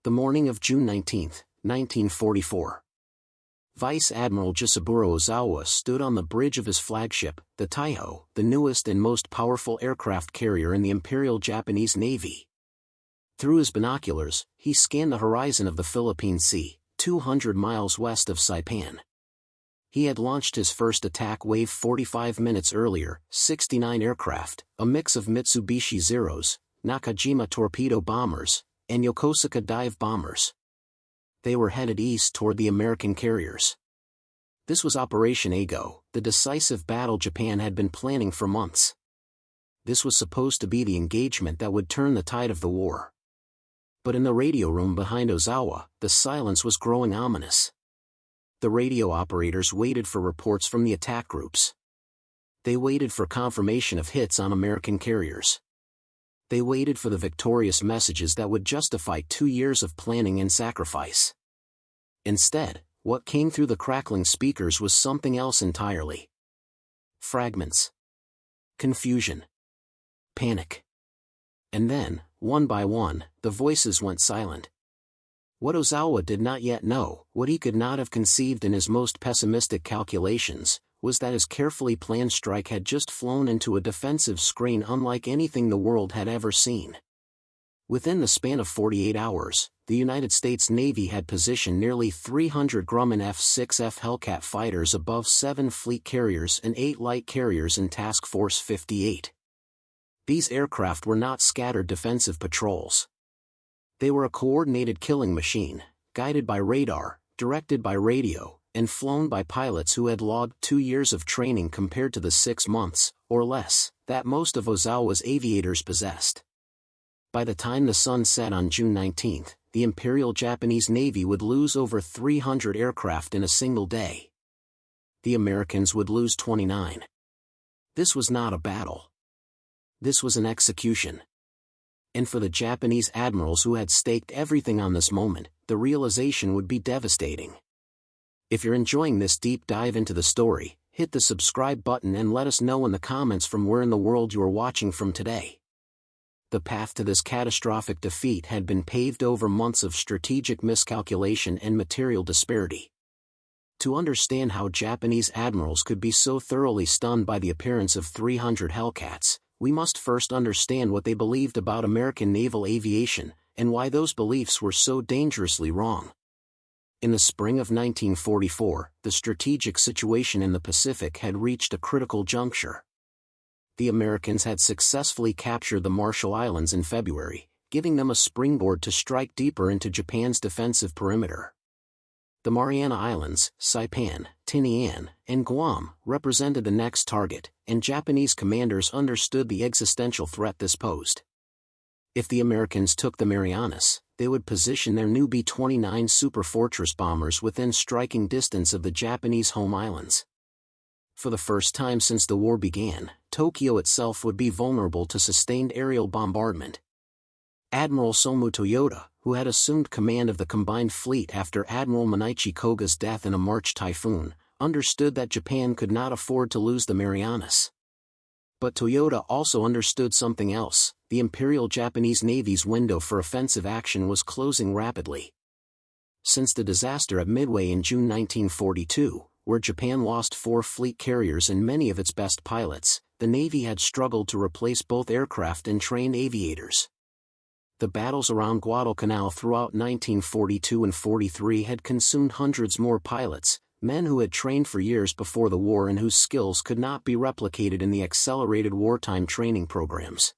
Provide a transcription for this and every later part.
The morning of June 19, 1944. Vice Admiral Jisaburo Ozawa stood on the bridge of his flagship, the Taiho, the newest and most powerful aircraft carrier in the Imperial Japanese Navy. Through his binoculars, he scanned the horizon of the Philippine Sea, 200 miles west of Saipan. He had launched his first attack wave 45 minutes earlier, 69 aircraft, a mix of Mitsubishi Zeros, Nakajima torpedo bombers, and Yokosuka dive bombers. They were headed east toward the American carriers. This was Operation Ago, the decisive battle Japan had been planning for months. This was supposed to be the engagement that would turn the tide of the war. But in the radio room behind Ozawa, the silence was growing ominous. The radio operators waited for reports from the attack groups. They waited for confirmation of hits on American carriers. They waited for the victorious messages that would justify 2 years of planning and sacrifice. Instead, what came through the crackling speakers was something else entirely. Fragments. Confusion. Panic. And then, one by one, the voices went silent. What Ozawa did not yet know, what he could not have conceived in his most pessimistic calculations, was that his carefully planned strike had just flown into a defensive screen unlike anything the world had ever seen. Within the span of 48 hours, the United States Navy had positioned nearly 300 Grumman F6F Hellcat fighters above 7 fleet carriers and 8 light carriers in Task Force 58. These aircraft were not scattered defensive patrols. They were a coordinated killing machine, guided by radar, directed by radio, and flown by pilots who had logged 2 years of training compared to the 6 months, or less, that most of Ozawa's aviators possessed. By the time the sun set on June 19, the Imperial Japanese Navy would lose over 300 aircraft in a single day. The Americans would lose 29. This was not a battle. This was an execution. And for the Japanese admirals who had staked everything on this moment, the realization would be devastating. If you're enjoying this deep dive into the story, hit the subscribe button and let us know in the comments from where in the world you are watching from today. The path to this catastrophic defeat had been paved over months of strategic miscalculation and material disparity. To understand how Japanese admirals could be so thoroughly stunned by the appearance of 300 Hellcats, we must first understand what they believed about American naval aviation, and why those beliefs were so dangerously wrong. In the spring of 1944, the strategic situation in the Pacific had reached a critical juncture. The Americans had successfully captured the Marshall Islands in February, giving them a springboard to strike deeper into Japan's defensive perimeter. The Mariana Islands, Saipan, Tinian, and Guam represented the next target, and Japanese commanders understood the existential threat this posed. If the Americans took the Marianas, they would position their new B-29 Superfortress bombers within striking distance of the Japanese home islands. For the first time since the war began, Tokyo itself would be vulnerable to sustained aerial bombardment. Admiral Somu Toyota, who had assumed command of the combined fleet after Admiral Manichi Koga's death in a March typhoon, understood that Japan could not afford to lose the Marianas. But Toyota also understood something else: the Imperial Japanese Navy's window for offensive action was closing rapidly. Since the disaster at Midway in June 1942, where Japan lost 4 fleet carriers and many of its best pilots, the Navy had struggled to replace both aircraft and trained aviators. The battles around Guadalcanal throughout 1942 and 43 had consumed hundreds more pilots, men who had trained for years before the war and whose skills could not be replicated in the accelerated wartime training programs.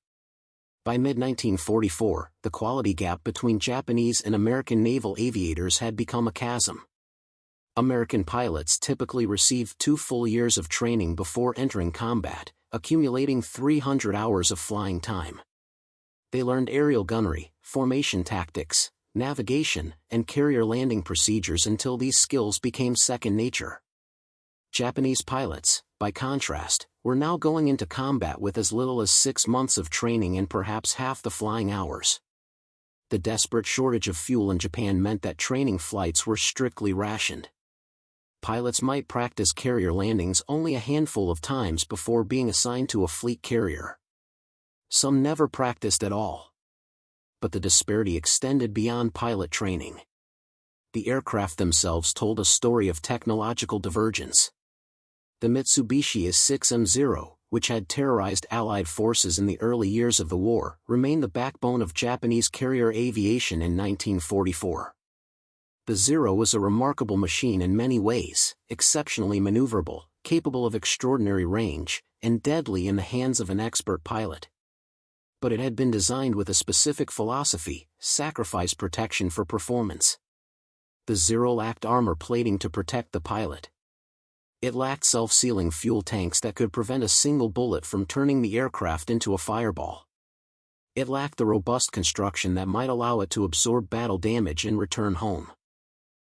By mid-1944, the quality gap between Japanese and American naval aviators had become a chasm. American pilots typically received 2 full years of training before entering combat, accumulating 300 hours of flying time. They learned aerial gunnery, formation tactics, navigation, and carrier landing procedures until these skills became second nature. Japanese pilots, by contrast, were now going into combat with as little as 6 months of training and perhaps half the flying hours. The desperate shortage of fuel in Japan meant that training flights were strictly rationed. Pilots might practice carrier landings only a handful of times before being assigned to a fleet carrier. Some never practiced at all. but the disparity extended beyond pilot training. The aircraft themselves told a story of technological divergence. The Mitsubishi Is-6M0, which had terrorized Allied forces in the early years of the war, remained the backbone of Japanese carrier aviation in 1944. The Zero was a remarkable machine in many ways, exceptionally maneuverable, capable of extraordinary range, and deadly in the hands of an expert pilot. But it had been designed with a specific philosophy: sacrifice protection for performance. The Zero lacked armor plating to protect the pilot. It lacked self-sealing fuel tanks that could prevent a single bullet from turning the aircraft into a fireball. It lacked the robust construction that might allow it to absorb battle damage and return home.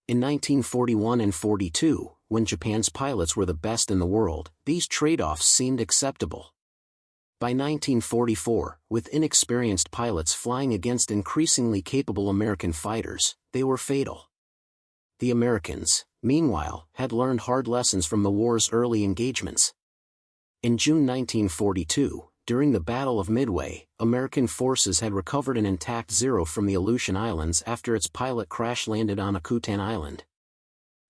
In 1941 and 42, when Japan's pilots were the best in the world, these trade-offs seemed acceptable. By 1944, with inexperienced pilots flying against increasingly capable American fighters, they were fatal. The Americans, meanwhile, had learned hard lessons from the war's early engagements. In June 1942, during the Battle of Midway, American forces had recovered an intact Zero from the Aleutian Islands after its pilot crash-landed on Akutan Island.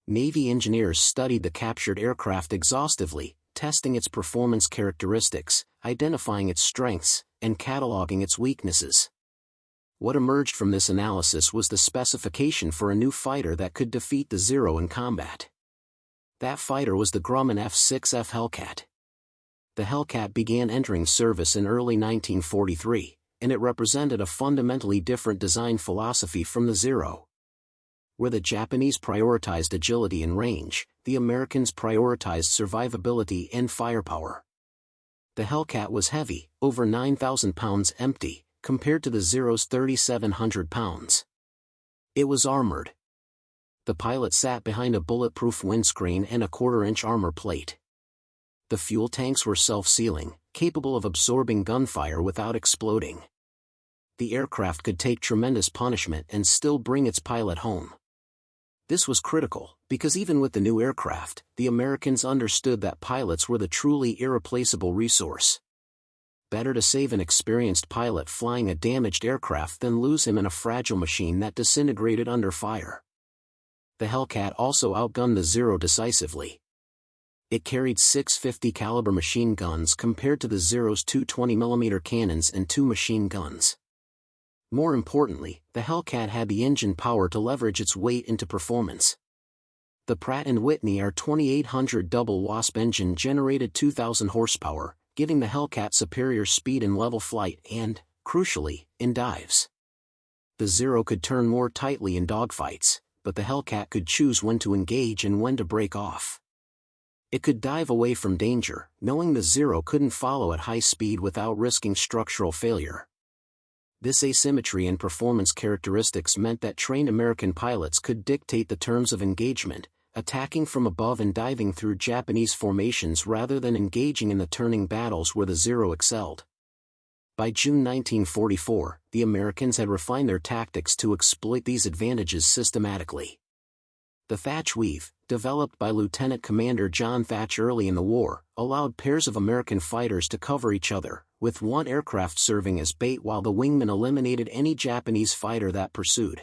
Navy engineers studied the captured aircraft exhaustively, testing its performance characteristics, identifying its strengths, and cataloging its weaknesses. What emerged from this analysis was the specification for a new fighter that could defeat the Zero in combat. That fighter was the Grumman F6F Hellcat. The Hellcat began entering service in early 1943, and it represented a fundamentally different design philosophy from the Zero. Where the Japanese prioritized agility and range, the Americans prioritized survivability and firepower. The Hellcat was heavy, over 9,000 pounds empty, compared to the Zero's 3,700 pounds. It was armored. The pilot sat behind a bulletproof windscreen and a quarter-inch armor plate. The fuel tanks were self-sealing, capable of absorbing gunfire without exploding. The aircraft could take tremendous punishment and still bring its pilot home. This was critical, because even with the new aircraft, the Americans understood that pilots were the truly irreplaceable resource. Better to save an experienced pilot flying a damaged aircraft than lose him in a fragile machine that disintegrated under fire. The Hellcat also outgunned the Zero decisively. It carried 650 caliber machine guns compared to the Zero's 220mm cannons and 2 machine guns. More importantly, the Hellcat had the engine power to leverage its weight into performance. The Pratt & Whitney R2800 double Wasp engine generated 2,000 horsepower, giving the Hellcat superior speed in level flight and, crucially, in dives. The Zero could turn more tightly in dogfights, but the Hellcat could choose when to engage and when to break off. It could dive away from danger, knowing the Zero couldn't follow at high speed without risking structural failure. This asymmetry in performance characteristics meant that trained American pilots could dictate the terms of engagement, attacking from above and diving through Japanese formations rather than engaging in the turning battles where the Zero excelled. By June 1944, the Americans had refined their tactics to exploit these advantages systematically. The Thatch Weave, developed by Lieutenant Commander John Thatch early in the war, allowed pairs of American fighters to cover each other, with one aircraft serving as bait while the wingman eliminated any Japanese fighter that pursued.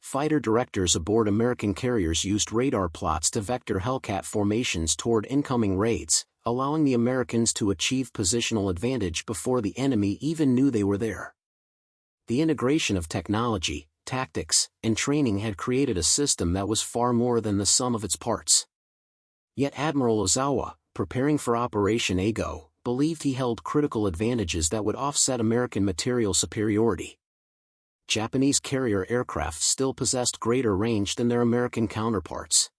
Fighter directors aboard American carriers used radar plots to vector Hellcat formations toward incoming raids, allowing the Americans to achieve positional advantage before the enemy even knew they were there. The integration of technology, tactics, and training had created a system that was far more than the sum of its parts. Yet Admiral Ozawa, preparing for Operation Ago, believed he held critical advantages that would offset American material superiority. Japanese carrier aircraft still possessed greater range than their American counterparts.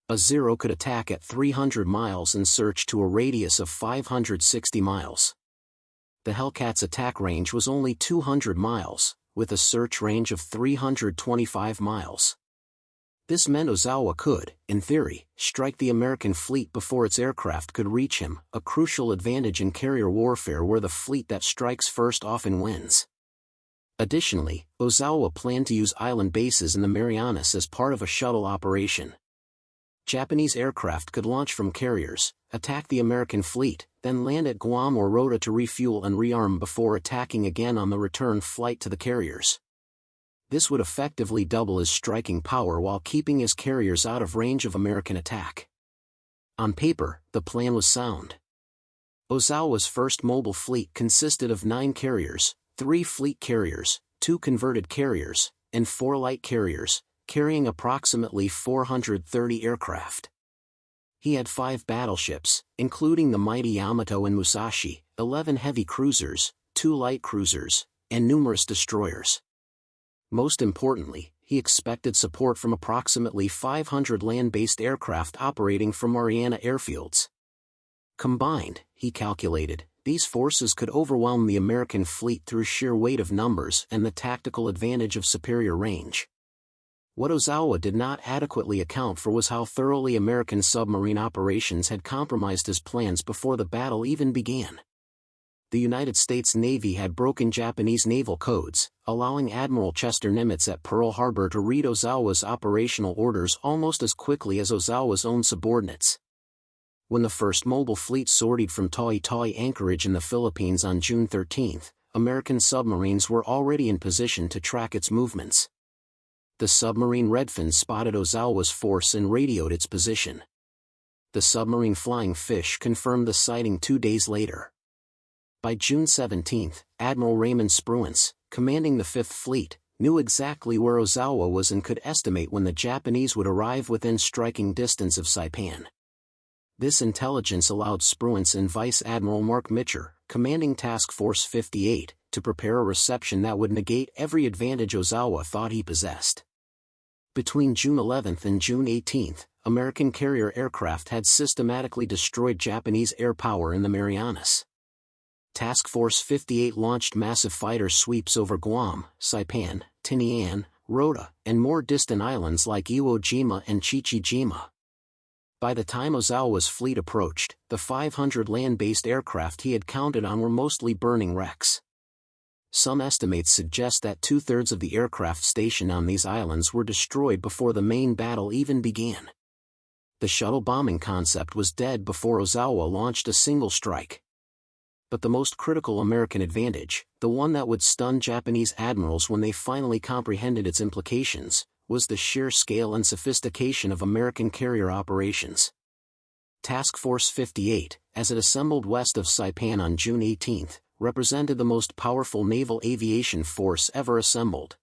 A Zero could attack at 300 miles and search to a radius of 560 miles. The Hellcat's attack range was only 200 miles, with a search range of 325 miles. This meant Ozawa could, in theory, strike the American fleet before its aircraft could reach him, a crucial advantage in carrier warfare where the fleet that strikes first often wins. Additionally, Ozawa planned to use island bases in the Marianas as part of a shuttle operation. Japanese aircraft could launch from carriers, attack the American fleet, then land at Guam or Rota to refuel and rearm before attacking again on the return flight to the carriers. This would effectively double his striking power while keeping his carriers out of range of American attack. On paper, the plan was sound. Ozawa's first mobile fleet consisted of 9 carriers, 3 fleet carriers, 2 converted carriers, and 4 light carriers, carrying approximately 430 aircraft. He had 5 battleships, including the mighty Yamato and Musashi, 11 heavy cruisers, 2 light cruisers, and numerous destroyers. Most importantly, he expected support from approximately 500 land-based aircraft operating from Mariana airfields. Combined, he calculated, these forces could overwhelm the American fleet through sheer weight of numbers and the tactical advantage of superior range. What Ozawa did not adequately account for was how thoroughly American submarine operations had compromised his plans before the battle even began. The United States Navy had broken Japanese naval codes, allowing Admiral Chester Nimitz at Pearl Harbor to read Ozawa's operational orders almost as quickly as Ozawa's own subordinates. When the first mobile fleet sortied from Tawi-Tawi anchorage in the Philippines on June 13, American submarines were already in position to track its movements. The submarine Redfin spotted Ozawa's force and radioed its position. The submarine Flying Fish confirmed the sighting 2 days later. By June 17, Admiral Raymond Spruance, commanding the 5th Fleet, knew exactly where Ozawa was and could estimate when the Japanese would arrive within striking distance of Saipan. This intelligence allowed Spruance and Vice Admiral Mark Mitcher, commanding Task Force 58, to prepare a reception that would negate every advantage Ozawa thought he possessed. Between June 11 and June 18, American carrier aircraft had systematically destroyed Japanese air power in the Marianas. Task Force 58 launched massive fighter sweeps over Guam, Saipan, Tinian, Rota, and more distant islands like Iwo Jima and Chichijima. By the time Ozawa's fleet approached, the 500 land-based aircraft he had counted on were mostly burning wrecks. Some estimates suggest that 2/3 of the aircraft stationed on these islands were destroyed before the main battle even began. The shuttle bombing concept was dead before Ozawa launched a single strike. But the most critical American advantage, the one that would stun Japanese admirals when they finally comprehended its implications, was the sheer scale and sophistication of American carrier operations. Task Force 58, as it assembled west of Saipan on June 18, represented the most powerful naval aviation force ever assembled.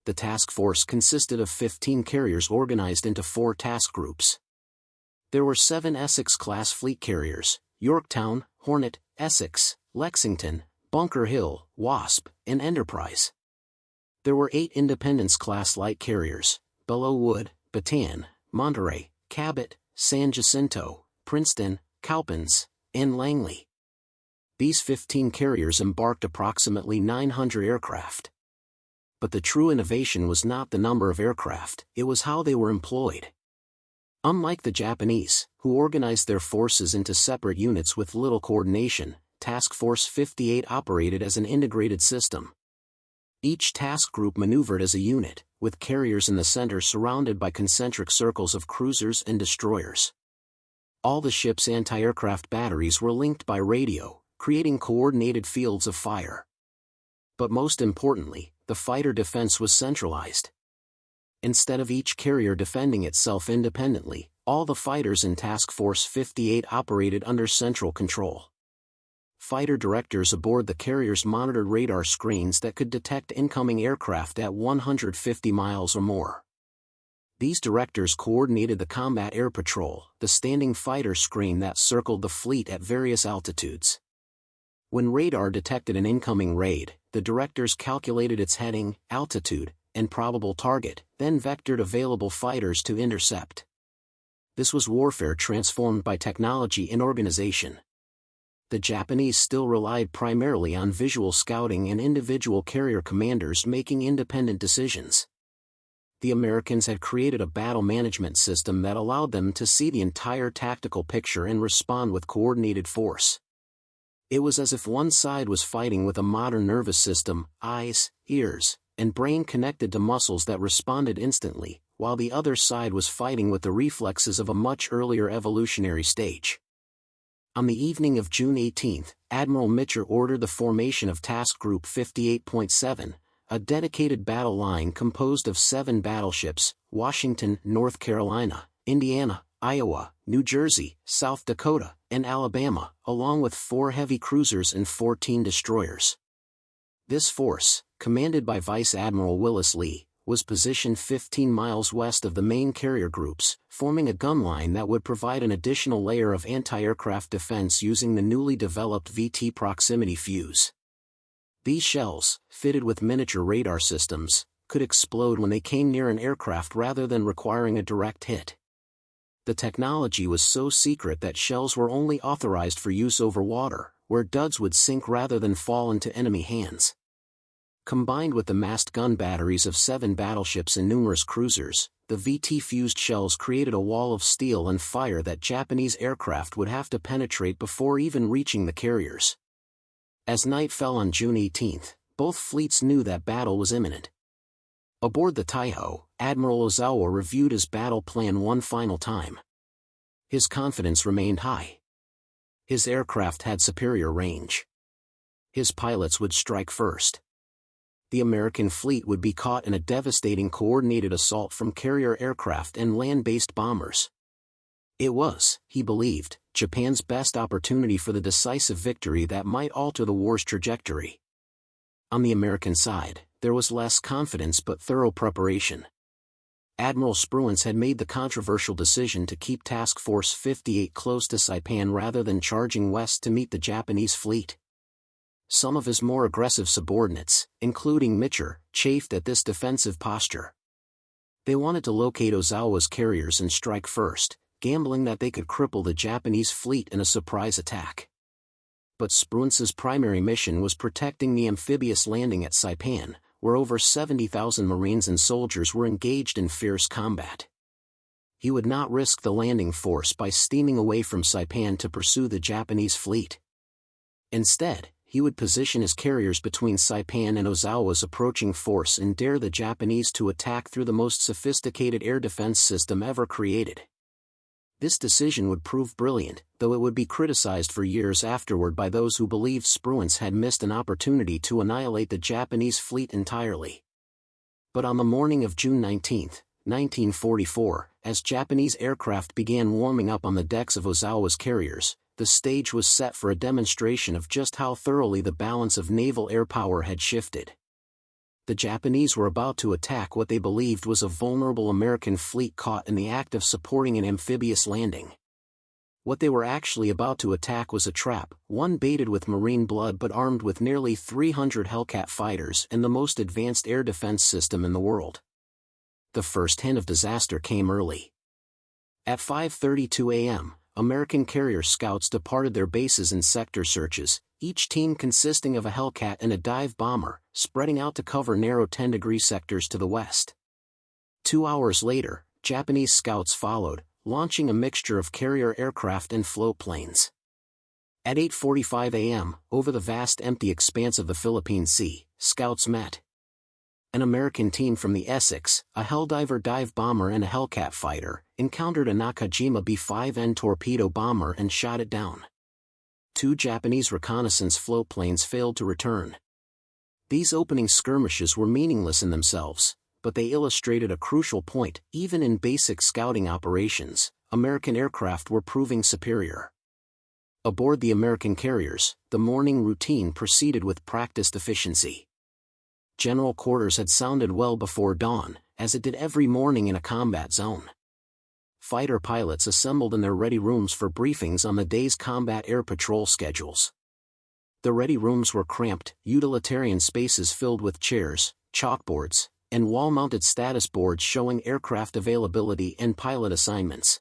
The task force consisted of 15 carriers organized into 4 task groups. There were 7 Essex-class fleet carriers: Yorktown, Hornet, Essex, Lexington, Bunker Hill, Wasp, and Enterprise. There were 8 Independence-class light carriers: Belleau Wood, Bataan, Monterey, Cabot, San Jacinto, Princeton, Cowpens, and Langley. These 15 carriers embarked approximately 900 aircraft. But the true innovation was not the number of aircraft, it was how they were employed. Unlike the Japanese, who organized their forces into separate units with little coordination, Task Force 58 operated as an integrated system. Each task group maneuvered as a unit, with carriers in the center surrounded by concentric circles of cruisers and destroyers. All the ship's anti-aircraft batteries were linked by radio, creating coordinated fields of fire. But most importantly, the fighter defense was centralized. Instead of each carrier defending itself independently, all the fighters in Task Force 58 operated under central control. Fighter directors aboard the carriers monitored radar screens that could detect incoming aircraft at 150 miles or more. These directors coordinated the combat air patrol, the standing fighter screen that circled the fleet at various altitudes. When radar detected an incoming raid, the directors calculated its heading, altitude, and probable target, then vectored available fighters to intercept. This was warfare transformed by technology and organization. The Japanese still relied primarily on visual scouting and individual carrier commanders making independent decisions. The Americans had created a battle management system that allowed them to see the entire tactical picture and respond with coordinated force. It was as if one side was fighting with a modern nervous system, eyes, ears, and brain connected to muscles that responded instantly, while the other side was fighting with the reflexes of a much earlier evolutionary stage. On the evening of June 18, Admiral Mitcher ordered the formation of Task Group 58.7, a dedicated battle line composed of 7 battleships: Washington, North Carolina, Indiana, Iowa, New Jersey, South Dakota, and Alabama, along with 4 heavy cruisers and 14 destroyers. This force, commanded by Vice Admiral Willis Lee, was positioned 15 miles west of the main carrier groups, forming a gun line that would provide an additional layer of anti-aircraft defense using the newly developed VT proximity fuse. These shells, fitted with miniature radar systems, could explode when they came near an aircraft rather than requiring a direct hit. The technology was so secret that shells were only authorized for use over water, where duds would sink rather than fall into enemy hands. Combined with the massed gun batteries of 7 battleships and numerous cruisers, the VT-fused shells created a wall of steel and fire that Japanese aircraft would have to penetrate before even reaching the carriers. As night fell on June 18, both fleets knew that battle was imminent. Aboard the Taiho, Admiral Ozawa reviewed his battle plan one final time. His confidence remained high. His aircraft had superior range. His pilots would strike first. The American fleet would be caught in a devastating coordinated assault from carrier aircraft and land-based bombers. It was, he believed, Japan's best opportunity for the decisive victory that might alter the war's trajectory. On the American side, there was less confidence but thorough preparation. Admiral Spruance had made the controversial decision to keep Task Force 58 close to Saipan rather than charging west to meet the Japanese fleet. Some of his more aggressive subordinates, including Mitcher, chafed at this defensive posture. They wanted to locate Ozawa's carriers and strike first, gambling that they could cripple the Japanese fleet in a surprise attack. But Spruance's primary mission was protecting the amphibious landing at Saipan, where over 70,000 Marines and soldiers were engaged in fierce combat. He would not risk the landing force by steaming away from Saipan to pursue the Japanese fleet. Instead, he would position his carriers between Saipan and Ozawa's approaching force and dare the Japanese to attack through the most sophisticated air defense system ever created. This decision would prove brilliant, though it would be criticized for years afterward by those who believed Spruance had missed an opportunity to annihilate the Japanese fleet entirely. But on the morning of June 19, 1944, as Japanese aircraft began warming up on the decks of Ozawa's carriers, the stage was set for a demonstration of just how thoroughly the balance of naval air power had shifted. The Japanese were about to attack what they believed was a vulnerable American fleet caught in the act of supporting an amphibious landing. What they were actually about to attack was a trap, one baited with Marine blood but armed with nearly 300 Hellcat fighters and the most advanced air defense system in the world. The first hint of disaster came early. At 5:32 a.m., American carrier scouts departed their bases in sector searches, each team consisting of a Hellcat and a dive bomber, spreading out to cover narrow 10-degree sectors to the west. 2 hours later, Japanese scouts followed, launching a mixture of carrier aircraft and float planes. At 8:45 a.m., over the vast empty expanse of the Philippine Sea, scouts met. An American team from the Essex, a Helldiver dive bomber and a Hellcat fighter, encountered a Nakajima B-5N torpedo bomber and shot it down. 2 Japanese reconnaissance float planes failed to return. These opening skirmishes were meaningless in themselves, but they illustrated a crucial point. Even in basic scouting operations, American aircraft were proving superior. Aboard the American carriers, the morning routine proceeded with practiced efficiency. General quarters had sounded well before dawn, as it did every morning in a combat zone. Fighter pilots assembled in their ready rooms for briefings on the day's combat air patrol schedules. The ready rooms were cramped, utilitarian spaces filled with chairs, chalkboards, and wall-mounted status boards showing aircraft availability and pilot assignments.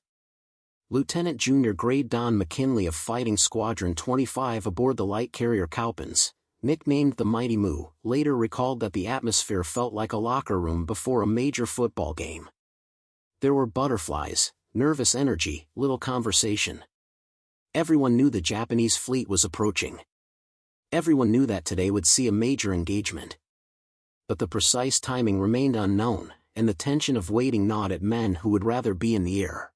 Lieutenant Junior Grade Don McKinley of Fighting Squadron 25 aboard the light carrier Cowpens, nicknamed the Mighty Moo, later recalled that the atmosphere felt like a locker room before a major football game. There were butterflies, nervous energy, little conversation. Everyone knew the Japanese fleet was approaching. Everyone knew that today would see a major engagement. But the precise timing remained unknown, and the tension of waiting gnawed at men who would rather be in the air.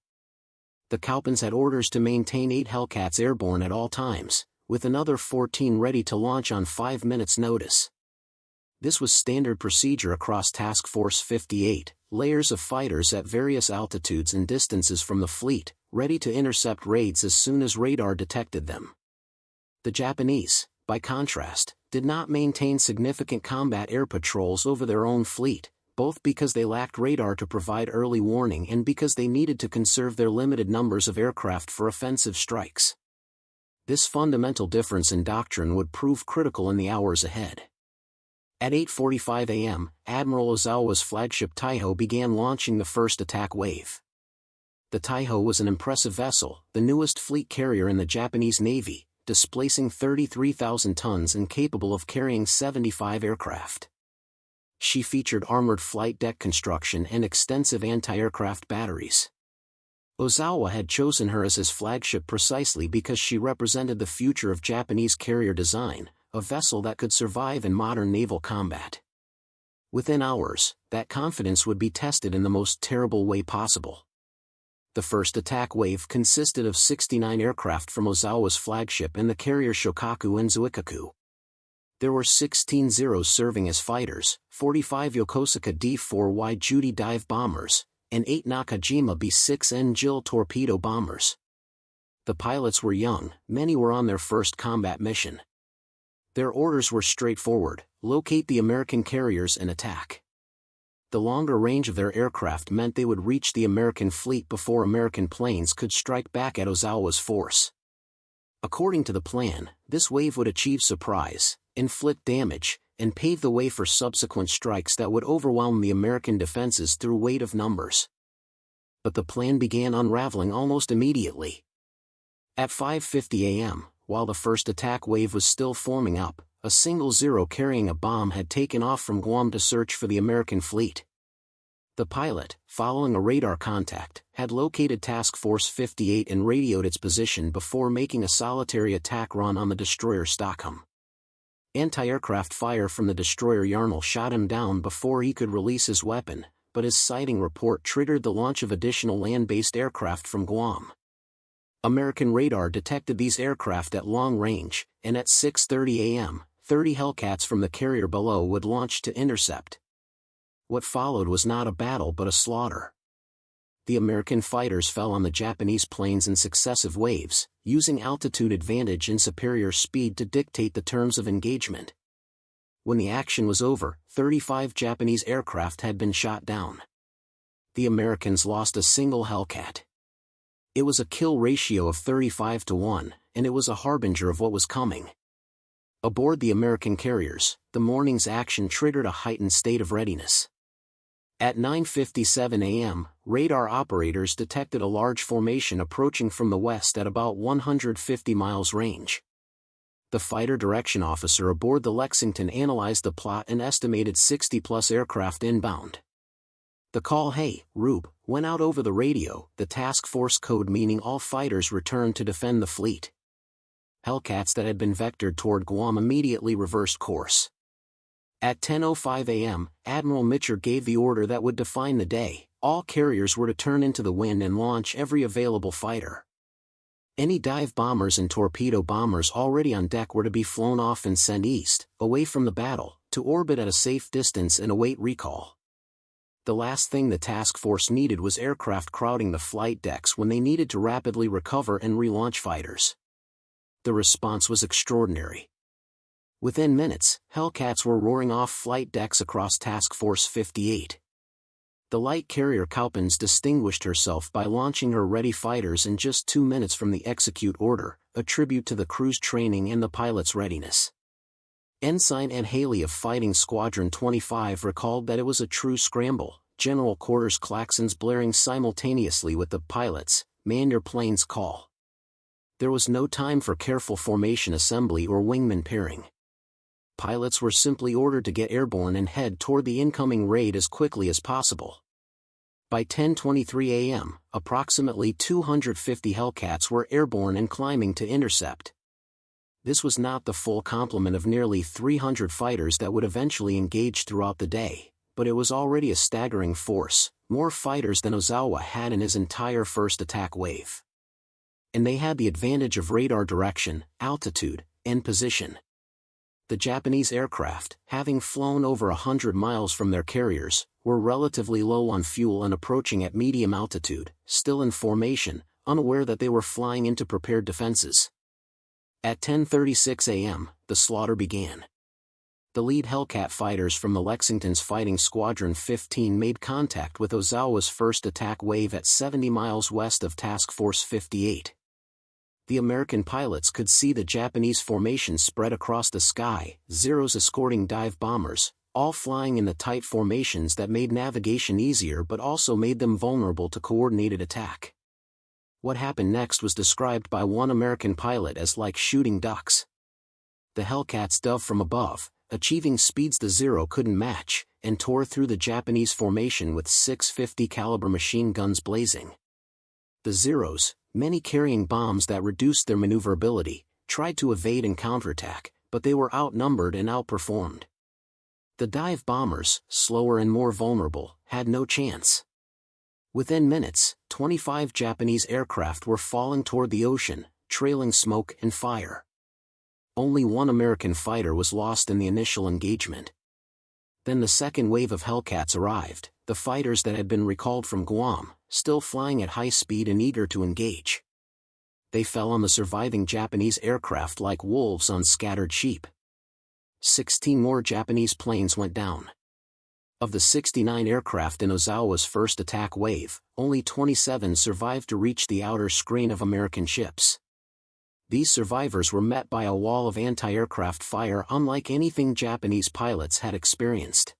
The Kaupans had orders to maintain 8 Hellcats airborne at all times, with another 14 ready to launch on 5 minutes' notice. This was standard procedure across Task Force 58, layers of fighters at various altitudes and distances from the fleet, ready to intercept raids as soon as radar detected them. The Japanese, by contrast, did not maintain significant combat air patrols over their own fleet, both because they lacked radar to provide early warning and because they needed to conserve their limited numbers of aircraft for offensive strikes. This fundamental difference in doctrine would prove critical in the hours ahead. At 8:45 a.m., Admiral Ozawa's flagship Taiho began launching the first attack wave. The Taiho was an impressive vessel, the newest fleet carrier in the Japanese Navy, displacing 33,000 tons and capable of carrying 75 aircraft. She featured armored flight deck construction and extensive anti-aircraft batteries. Ozawa had chosen her as his flagship precisely because she represented the future of Japanese carrier design, a vessel that could survive in modern naval combat. Within hours, that confidence would be tested in the most terrible way possible. The first attack wave consisted of 69 aircraft from Ozawa's flagship and the carrier Shokaku and Zuikaku. There were 16 Zeros serving as fighters, 45 Yokosuka D-4 wide duty dive bombers, and 8 Nakajima B-6N JIL torpedo bombers. The pilots were young, many were on their first combat mission. Their orders were straightforward: locate the American carriers and attack. The longer range of their aircraft meant they would reach the American fleet before American planes could strike back at Ozawa's force. According to the plan, this wave would achieve surprise, inflict damage, and pave the way for subsequent strikes that would overwhelm the American defenses through weight of numbers. But the plan began unraveling almost immediately. At 5:50 a.m., while the first attack wave was still forming up, a single Zero carrying a bomb had taken off from Guam to search for the American fleet. The pilot, following a radar contact, had located Task Force 58 and radioed its position before making a solitary attack run on the destroyer Stockholm. Anti-aircraft fire from the destroyer Yarnell shot him down before he could release his weapon, but his sighting report triggered the launch of additional land-based aircraft from Guam. American radar detected these aircraft at long range, and at 6:30 a.m., 30 Hellcats from the carrier below would launch to intercept. What followed was not a battle but a slaughter. The American fighters fell on the Japanese planes in successive waves, using altitude advantage and superior speed to dictate the terms of engagement. When the action was over, 35 Japanese aircraft had been shot down. The Americans lost a single Hellcat. It was a kill ratio of 35-1, and it was a harbinger of what was coming. Aboard the American carriers, the morning's action triggered a heightened state of readiness. At 9:57 a.m., radar operators detected a large formation approaching from the west at about 150 miles range. The fighter direction officer aboard the Lexington analyzed the plot and estimated 60-plus aircraft inbound. The call "Hey, Rube," went out over the radio, the task force code meaning all fighters returned to defend the fleet. Hellcats that had been vectored toward Guam immediately reversed course. At 10:05 a.m., Admiral Mitcher gave the order that would define the day: all carriers were to turn into the wind and launch every available fighter. Any dive bombers and torpedo bombers already on deck were to be flown off and sent east, away from the battle, to orbit at a safe distance and await recall. The last thing the task force needed was aircraft crowding the flight decks when they needed to rapidly recover and relaunch fighters. The response was extraordinary. Within minutes, Hellcats were roaring off flight decks across Task Force 58. The light carrier Kaupans distinguished herself by launching her ready fighters in just 2 minutes from the execute order, a tribute to the crew's training and the pilot's readiness. Ensign Ed Haley of Fighting Squadron 25 recalled that it was a true scramble, General Quarters claxons blaring simultaneously with the pilots' "Man your planes" call. There was no time for careful formation assembly or wingman pairing. Pilots were simply ordered to get airborne and head toward the incoming raid as quickly as possible. By 10:23 a.m., approximately 250 Hellcats were airborne and climbing to intercept. This was not the full complement of nearly 300 fighters that would eventually engage throughout the day, but it was already a staggering force, more fighters than Ozawa had in his entire first attack wave. And they had the advantage of radar direction, altitude, and position. The Japanese aircraft, having flown over 100 miles from their carriers, were relatively low on fuel and approaching at medium altitude, still in formation, unaware that they were flying into prepared defenses. At 10:36 a.m., the slaughter began. The lead Hellcat fighters from the Lexington's Fighting Squadron 15 made contact with Ozawa's first attack wave at 70 miles west of Task Force 58. The American pilots could see the Japanese formation spread across the sky, Zeros escorting dive bombers, all flying in the tight formations that made navigation easier but also made them vulnerable to coordinated attack. What happened next was described by one American pilot as like shooting ducks. The Hellcats dove from above, achieving speeds the Zero couldn't match, and tore through the Japanese formation with 650 caliber machine guns blazing. The Zeros, many carrying bombs that reduced their maneuverability, tried to evade and counterattack, but they were outnumbered and outperformed. The dive bombers, slower and more vulnerable, had no chance. Within minutes, 25 Japanese aircraft were falling toward the ocean, trailing smoke and fire. Only one American fighter was lost in the initial engagement. Then the second wave of Hellcats arrived, the fighters that had been recalled from Guam, still flying at high speed and eager to engage. They fell on the surviving Japanese aircraft like wolves on scattered sheep. 16 more Japanese planes went down. Of the 69 aircraft in Ozawa's first attack wave, only 27 survived to reach the outer screen of American ships. These survivors were met by a wall of anti-aircraft fire unlike anything Japanese pilots had experienced.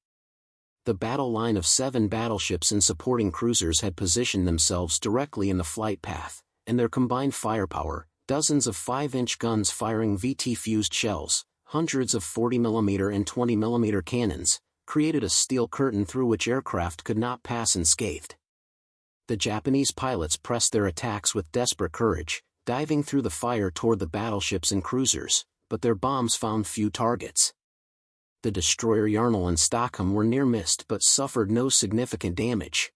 The battle line of 7 battleships and supporting cruisers had positioned themselves directly in the flight path, and their combined firepower, dozens of 5-inch guns firing VT-fused shells, hundreds of 40mm and 20mm cannons, created a steel curtain through which aircraft could not pass unscathed. The Japanese pilots pressed their attacks with desperate courage, diving through the fire toward the battleships and cruisers, but their bombs found few targets. The destroyer Yarnell and Stockholm were near missed but suffered no significant damage.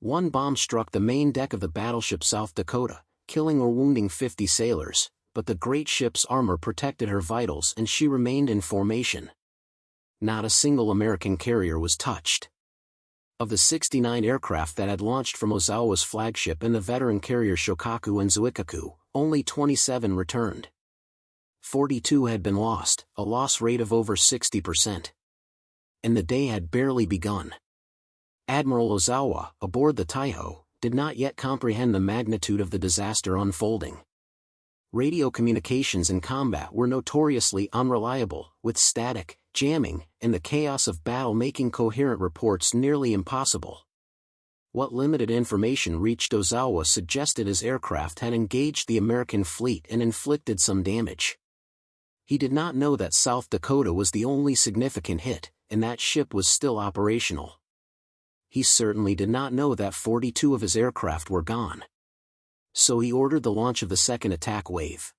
One bomb struck the main deck of the battleship South Dakota, killing or wounding 50 sailors, but the great ship's armor protected her vitals and she remained in formation. Not a single American carrier was touched. Of the 69 aircraft that had launched from Ozawa's flagship and the veteran carrier Shokaku and Zuikaku, only 27 returned. 42 had been lost, a loss rate of over 60%. And the day had barely begun. Admiral Ozawa, aboard the Taiho, did not yet comprehend the magnitude of the disaster unfolding. Radio communications in combat were notoriously unreliable, with static, jamming, and the chaos of battle making coherent reports nearly impossible. What limited information reached Ozawa suggested his aircraft had engaged the American fleet and inflicted some damage. He did not know that South Dakota was the only significant hit, and that ship was still operational. He certainly did not know that 42 of his aircraft were gone. So he ordered the launch of the second attack wave.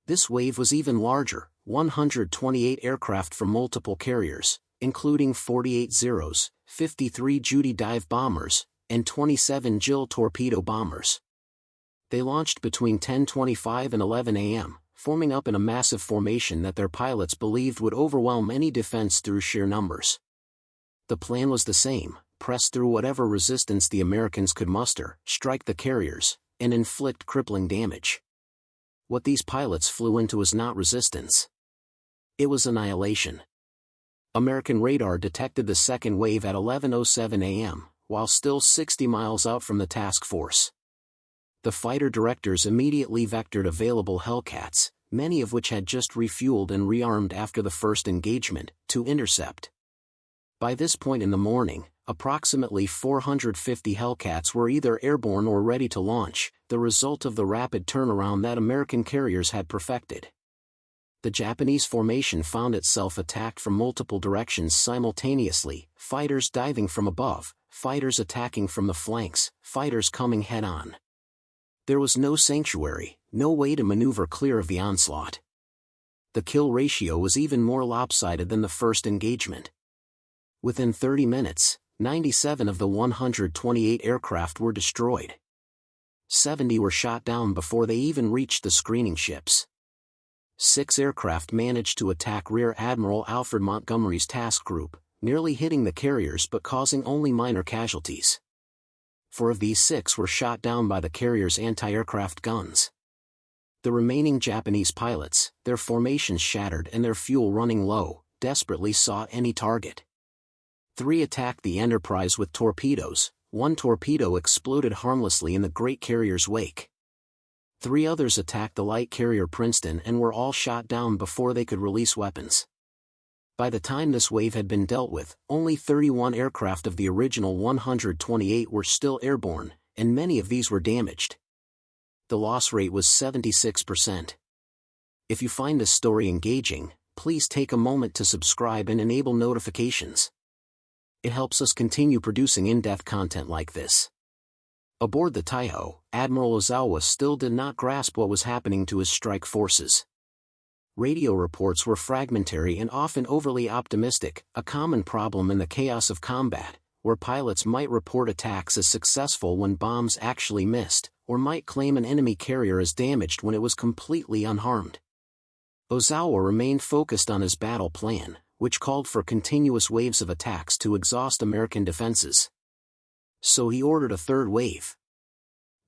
This wave was even larger, 128 aircraft from multiple carriers, including 48 Zeros, 53 Judy dive bombers, and 27 Jill torpedo bombers. They launched between 10:25 and 11 a.m., forming up in a massive formation that their pilots believed would overwhelm any defense through sheer numbers. The plan was the same: press through whatever resistance the Americans could muster, strike the carriers, and inflict crippling damage. What these pilots flew into was not resistance. It was annihilation. American radar detected the second wave at 11:07 a.m., while still 60 miles out from the task force. The fighter directors immediately vectored available Hellcats, many of which had just refueled and rearmed after the first engagement, to intercept. By this point in the morning, approximately 450 Hellcats were either airborne or ready to launch, the result of the rapid turnaround that American carriers had perfected. The Japanese formation found itself attacked from multiple directions simultaneously, fighters diving from above, fighters attacking from the flanks, fighters coming head-on. There was no sanctuary, no way to maneuver clear of the onslaught. The kill ratio was even more lopsided than the first engagement. Within 30 minutes, 97 of the 128 aircraft were destroyed. 70 were shot down before they even reached the screening ships. 6 aircraft managed to attack Rear Admiral Alfred Montgomery's task group, nearly hitting the carriers but causing only minor casualties. 4 of these 6 were shot down by the carrier's anti-aircraft guns. The remaining Japanese pilots, their formations shattered and their fuel running low, desperately sought any target. 3 attacked the Enterprise with torpedoes. 1 torpedo exploded harmlessly in the great carrier's wake. 3 others attacked the light carrier Princeton and were all shot down before they could release weapons. By the time this wave had been dealt with, only 31 aircraft of the original 128 were still airborne, and many of these were damaged. The loss rate was 76%. If you find this story engaging, please take a moment to subscribe and enable notifications. It helps us continue producing in-depth content like this. Aboard the Taiho, Admiral Ozawa still did not grasp what was happening to his strike forces. Radio reports were fragmentary and often overly optimistic, a common problem in the chaos of combat, where pilots might report attacks as successful when bombs actually missed, or might claim an enemy carrier as damaged when it was completely unharmed. Ozawa remained focused on his battle plan, which called for continuous waves of attacks to exhaust American defenses. So he ordered a third wave.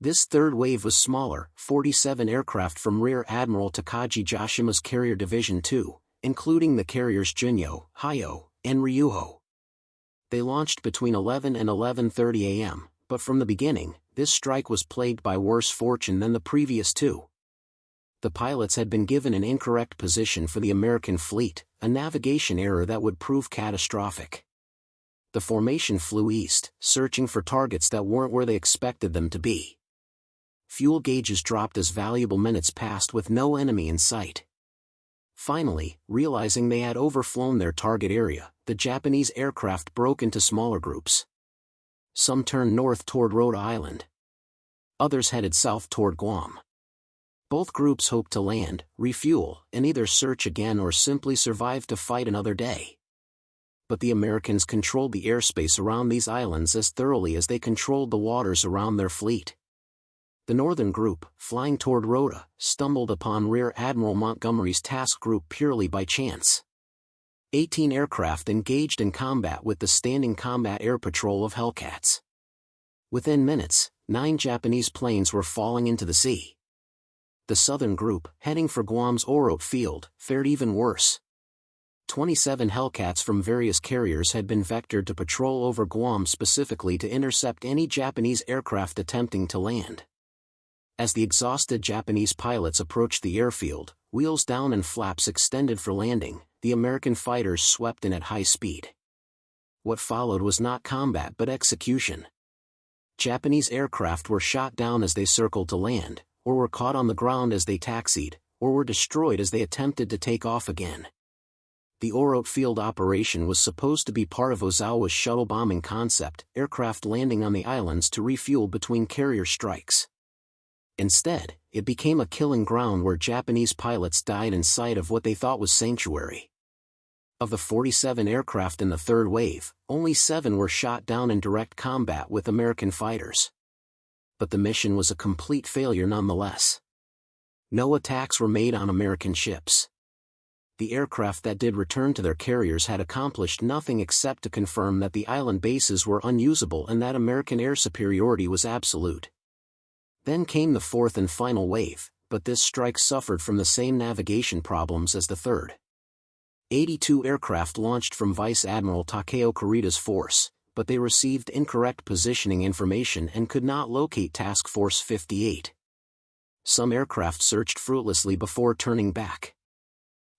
This third wave was smaller, 47 aircraft from Rear Admiral Takagi Joshima's Carrier Division 2, including the carriers Junyo, Hayo, and Ryuho. They launched between 11 and 11:30 a.m., but from the beginning, this strike was plagued by worse fortune than the previous 2. The pilots had been given an incorrect position for the American fleet, a navigation error that would prove catastrophic. The formation flew east, searching for targets that weren't where they expected them to be. Fuel gauges dropped as valuable minutes passed with no enemy in sight. Finally, realizing they had overflown their target area, the Japanese aircraft broke into smaller groups. Some turned north toward Rhode Island. Others headed south toward Guam. Both groups hoped to land, refuel, and either search again or simply survive to fight another day. But the Americans controlled the airspace around these islands as thoroughly as they controlled the waters around their fleet. The northern group, flying toward Rota, stumbled upon Rear Admiral Montgomery's task group purely by chance. 18 aircraft engaged in combat with the Standing Combat Air Patrol of Hellcats. Within minutes, 9 Japanese planes were falling into the sea. The southern group, heading for Guam's Orote Field, fared even worse. 27 Hellcats from various carriers had been vectored to patrol over Guam specifically to intercept any Japanese aircraft attempting to land. As the exhausted Japanese pilots approached the airfield, wheels down and flaps extended for landing, the American fighters swept in at high speed. What followed was not combat but execution. Japanese aircraft were shot down as they circled to land, or were caught on the ground as they taxied, or were destroyed as they attempted to take off again. The Orote Field operation was supposed to be part of Ozawa's shuttle bombing concept, aircraft landing on the islands to refuel between carrier strikes. Instead, it became a killing ground where Japanese pilots died in sight of what they thought was sanctuary. Of the 47 aircraft in the third wave, only 7 were shot down in direct combat with American fighters. But the mission was a complete failure nonetheless. No attacks were made on American ships. The aircraft that did return to their carriers had accomplished nothing except to confirm that the island bases were unusable and that American air superiority was absolute. Then came the fourth and final wave, but this strike suffered from the same navigation problems as the third. 82 aircraft launched from Vice Admiral Takeo Kurita's force, but they received incorrect positioning information and could not locate Task Force 58. Some aircraft searched fruitlessly before turning back.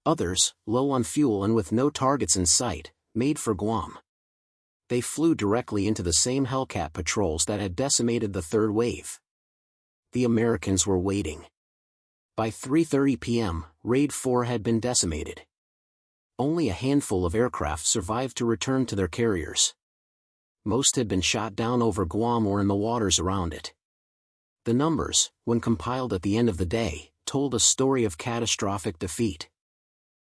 Others, low on fuel and with no targets in sight, made for Guam. They flew directly into the same Hellcat patrols that had decimated the third wave. The Americans were waiting. By 3:30 p.m., Raid 4 had been decimated. Only a handful of aircraft survived to return to their carriers. Most had been shot down over Guam or in the waters around it. The numbers, when compiled at the end of the day, told a story of catastrophic defeat.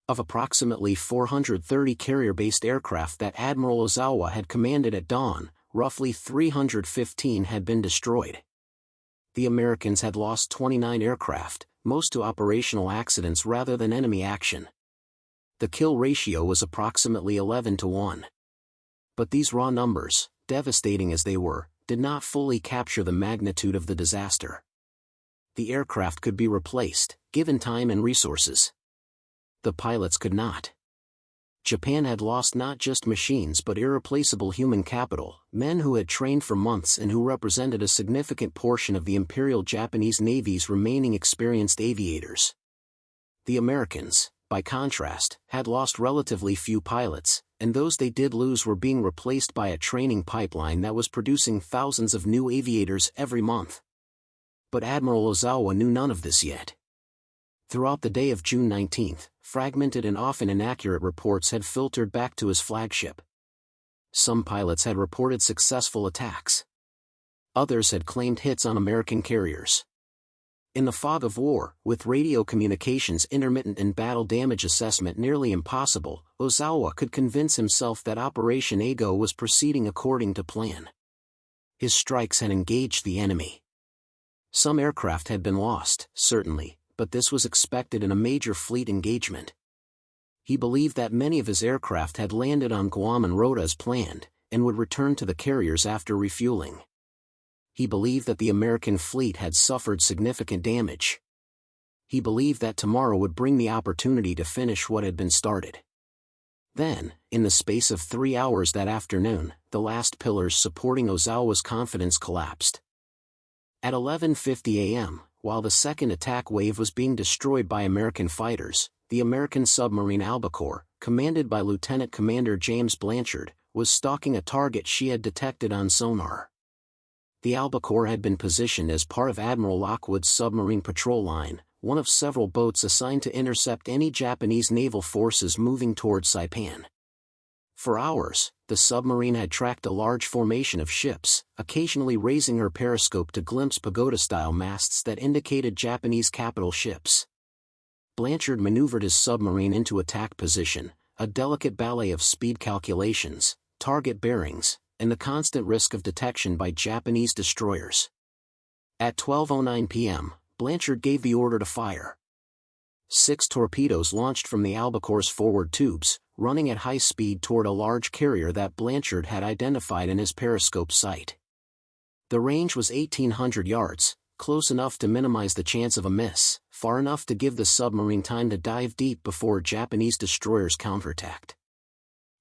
Of approximately 430 carrier-based aircraft that Admiral Ozawa had commanded at dawn, roughly 315 had been destroyed. The Americans had lost 29 aircraft, most to operational accidents rather than enemy action. The kill ratio was approximately 11-1. But these raw numbers, devastating as they were, did not fully capture the magnitude of the disaster. The aircraft could be replaced, given time and resources. The pilots could not. Japan had lost not just machines but irreplaceable human capital, men who had trained for months and who represented a significant portion of the Imperial Japanese Navy's remaining experienced aviators. The Americans, by contrast, had lost relatively few pilots, and those they did lose were being replaced by a training pipeline that was producing thousands of new aviators every month. But Admiral Ozawa knew none of this yet. Throughout the day of June 19, fragmented and often inaccurate reports had filtered back to his flagship. Some pilots had reported successful attacks. Others had claimed hits on American carriers. In the fog of war, with radio communications intermittent and battle damage assessment nearly impossible, Ozawa could convince himself that Operation Ago was proceeding according to plan. His strikes had engaged the enemy. Some aircraft had been lost, certainly, but this was expected in a major fleet engagement. He believed that many of his aircraft had landed on Guam and Rota as planned, and would return to the carriers after refueling. He believed that the American fleet had suffered significant damage. He believed that tomorrow would bring the opportunity to finish what had been started. Then, in the space of 3 hours that afternoon, the last pillars supporting Ozawa's confidence collapsed. At 11:50 a.m., while the second attack wave was being destroyed by American fighters, the American submarine Albacore, commanded by Lieutenant Commander James Blanchard, was stalking a target she had detected on sonar. The Albacore had been positioned as part of Admiral Lockwood's submarine patrol line, one of several boats assigned to intercept any Japanese naval forces moving towards Saipan. For hours, the submarine had tracked a large formation of ships, occasionally raising her periscope to glimpse pagoda-style masts that indicated Japanese capital ships. Blanchard maneuvered his submarine into attack position, a delicate ballet of speed calculations, target bearings, and the constant risk of detection by Japanese destroyers. At 12:09 p.m., Blanchard gave the order to fire. 6 torpedoes launched from the Albacore's forward tubes, running at high speed toward a large carrier that Blanchard had identified in his periscope sight. The range was 1,800 yards, close enough to minimize the chance of a miss, far enough to give the submarine time to dive deep before Japanese destroyers counterattacked.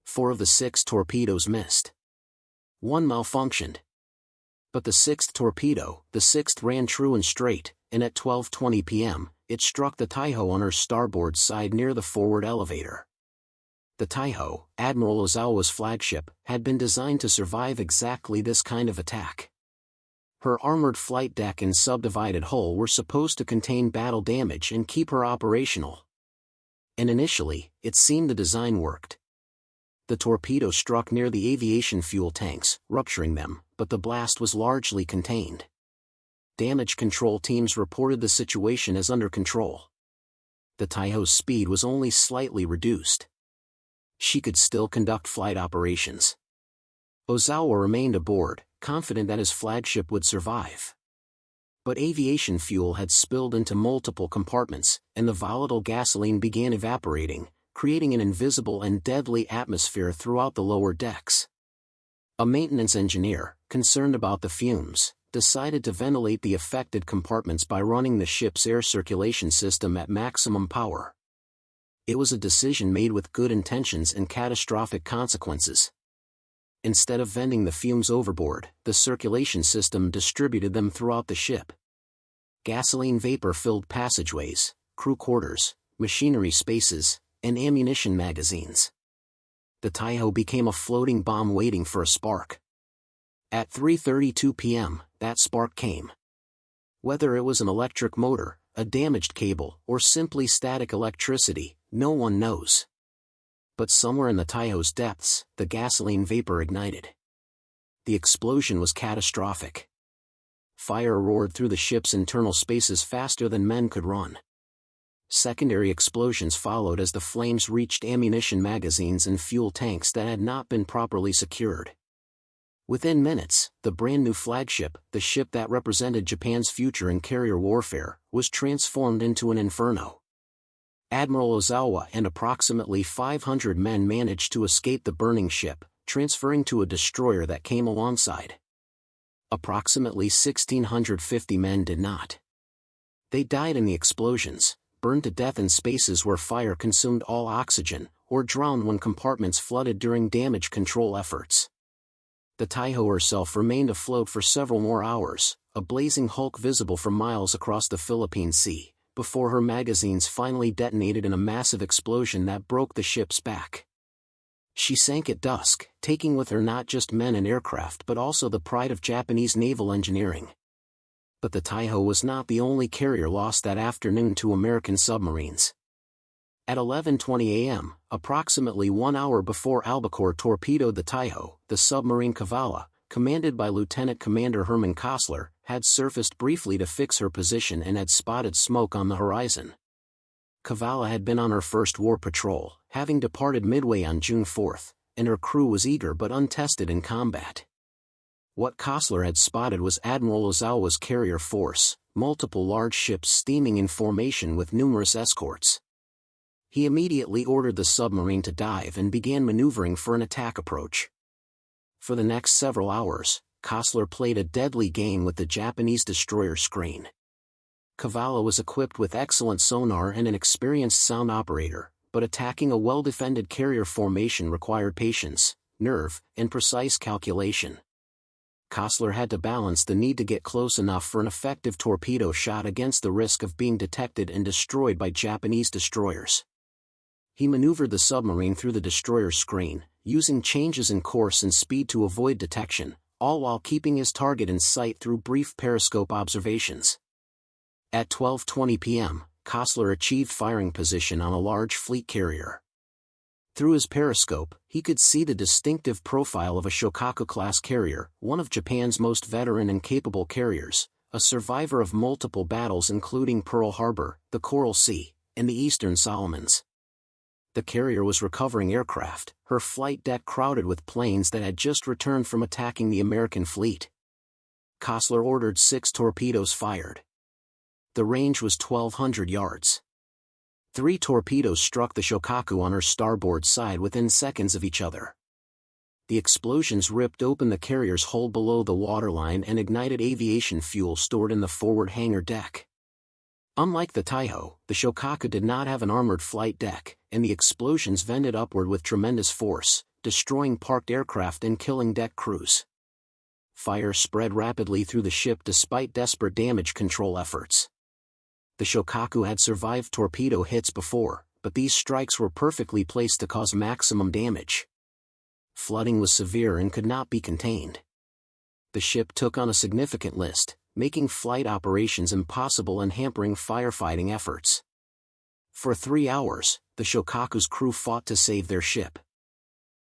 4 of the 6 torpedoes missed. 1 malfunctioned. But the 6th torpedo, the 6th ran true and straight, and at 12:20 p.m., it struck the Taiho on her starboard side near the forward elevator. The Taiho, Admiral Ozawa's flagship, had been designed to survive exactly this kind of attack. Her armored flight deck and subdivided hull were supposed to contain battle damage and keep her operational. And initially, it seemed the design worked. The torpedo struck near the aviation fuel tanks, rupturing them, but the blast was largely contained. Damage control teams reported the situation as under control. The Taiho's speed was only slightly reduced. She could still conduct flight operations. Ozawa remained aboard, confident that his flagship would survive. But aviation fuel had spilled into multiple compartments, and the volatile gasoline began evaporating, creating an invisible and deadly atmosphere throughout the lower decks. A maintenance engineer, concerned about the fumes, decided to ventilate the affected compartments by running the ship's air circulation system at maximum power. It was a decision made with good intentions and catastrophic consequences. Instead of venting the fumes overboard, the circulation system distributed them throughout the ship. Gasoline vapor filled passageways, crew quarters, machinery spaces, and ammunition magazines. The Taiho became a floating bomb waiting for a spark. At 3:32 p.m., that spark came. Whether it was an electric motor, a damaged cable, or simply static electricity, no one knows. But somewhere in the Taiho's depths, the gasoline vapor ignited. The explosion was catastrophic. Fire roared through the ship's internal spaces faster than men could run. Secondary explosions followed as the flames reached ammunition magazines and fuel tanks that had not been properly secured. Within minutes, the brand-new flagship, the ship that represented Japan's future in carrier warfare, was transformed into an inferno. Admiral Ozawa and approximately 500 men managed to escape the burning ship, transferring to a destroyer that came alongside. Approximately 1,650 men did not. They died in the explosions, burned to death in spaces where fire consumed all oxygen, or drowned when compartments flooded during damage control efforts. The Taiho herself remained afloat for several more hours, a blazing hulk visible for miles across the Philippine Sea, before her magazines finally detonated in a massive explosion that broke the ship's back. She sank at dusk, taking with her not just men and aircraft but also the pride of Japanese naval engineering. But the Taiho was not the only carrier lost that afternoon to American submarines. At 11:20 a.m., approximately 1 hour before Albacore torpedoed the Taiho, the submarine Kavala, commanded by Lieutenant Commander Herman Kostler, had surfaced briefly to fix her position and had spotted smoke on the horizon. Kavala had been on her first war patrol, having departed midway on June 4, and her crew was eager but untested in combat. What Kostler had spotted was Admiral Ozawa's carrier force, multiple large ships steaming in formation with numerous escorts. He immediately ordered the submarine to dive and began maneuvering for an attack approach. For the next several hours, Kostler played a deadly game with the Japanese destroyer screen. Kavala was equipped with excellent sonar and an experienced sound operator, but attacking a well-defended carrier formation required patience, nerve, and precise calculation. Kostler had to balance the need to get close enough for an effective torpedo shot against the risk of being detected and destroyed by Japanese destroyers. He maneuvered the submarine through the destroyer screen, using changes in course and speed to avoid detection, all while keeping his target in sight through brief periscope observations. At 12:20 p.m., Kostler achieved firing position on a large fleet carrier. Through his periscope, he could see the distinctive profile of a Shokaku-class carrier, one of Japan's most veteran and capable carriers, a survivor of multiple battles including Pearl Harbor, the Coral Sea, and the Eastern Solomons. The carrier was recovering aircraft, her flight deck crowded with planes that had just returned from attacking the American fleet. Kostler ordered 6 torpedoes fired. The range was 1,200 yards. 3 torpedoes struck the Shokaku on her starboard side within seconds of each other. The explosions ripped open the carrier's hull below the waterline and ignited aviation fuel stored in the forward hangar deck. Unlike the Taiho, the Shokaku did not have an armored flight deck, and the explosions vented upward with tremendous force, destroying parked aircraft and killing deck crews. Fire spread rapidly through the ship despite desperate damage control efforts. The Shokaku had survived torpedo hits before, but these strikes were perfectly placed to cause maximum damage. Flooding was severe and could not be contained. The ship took on a significant list, making flight operations impossible and hampering firefighting efforts. For 3 hours, the Shokaku's crew fought to save their ship.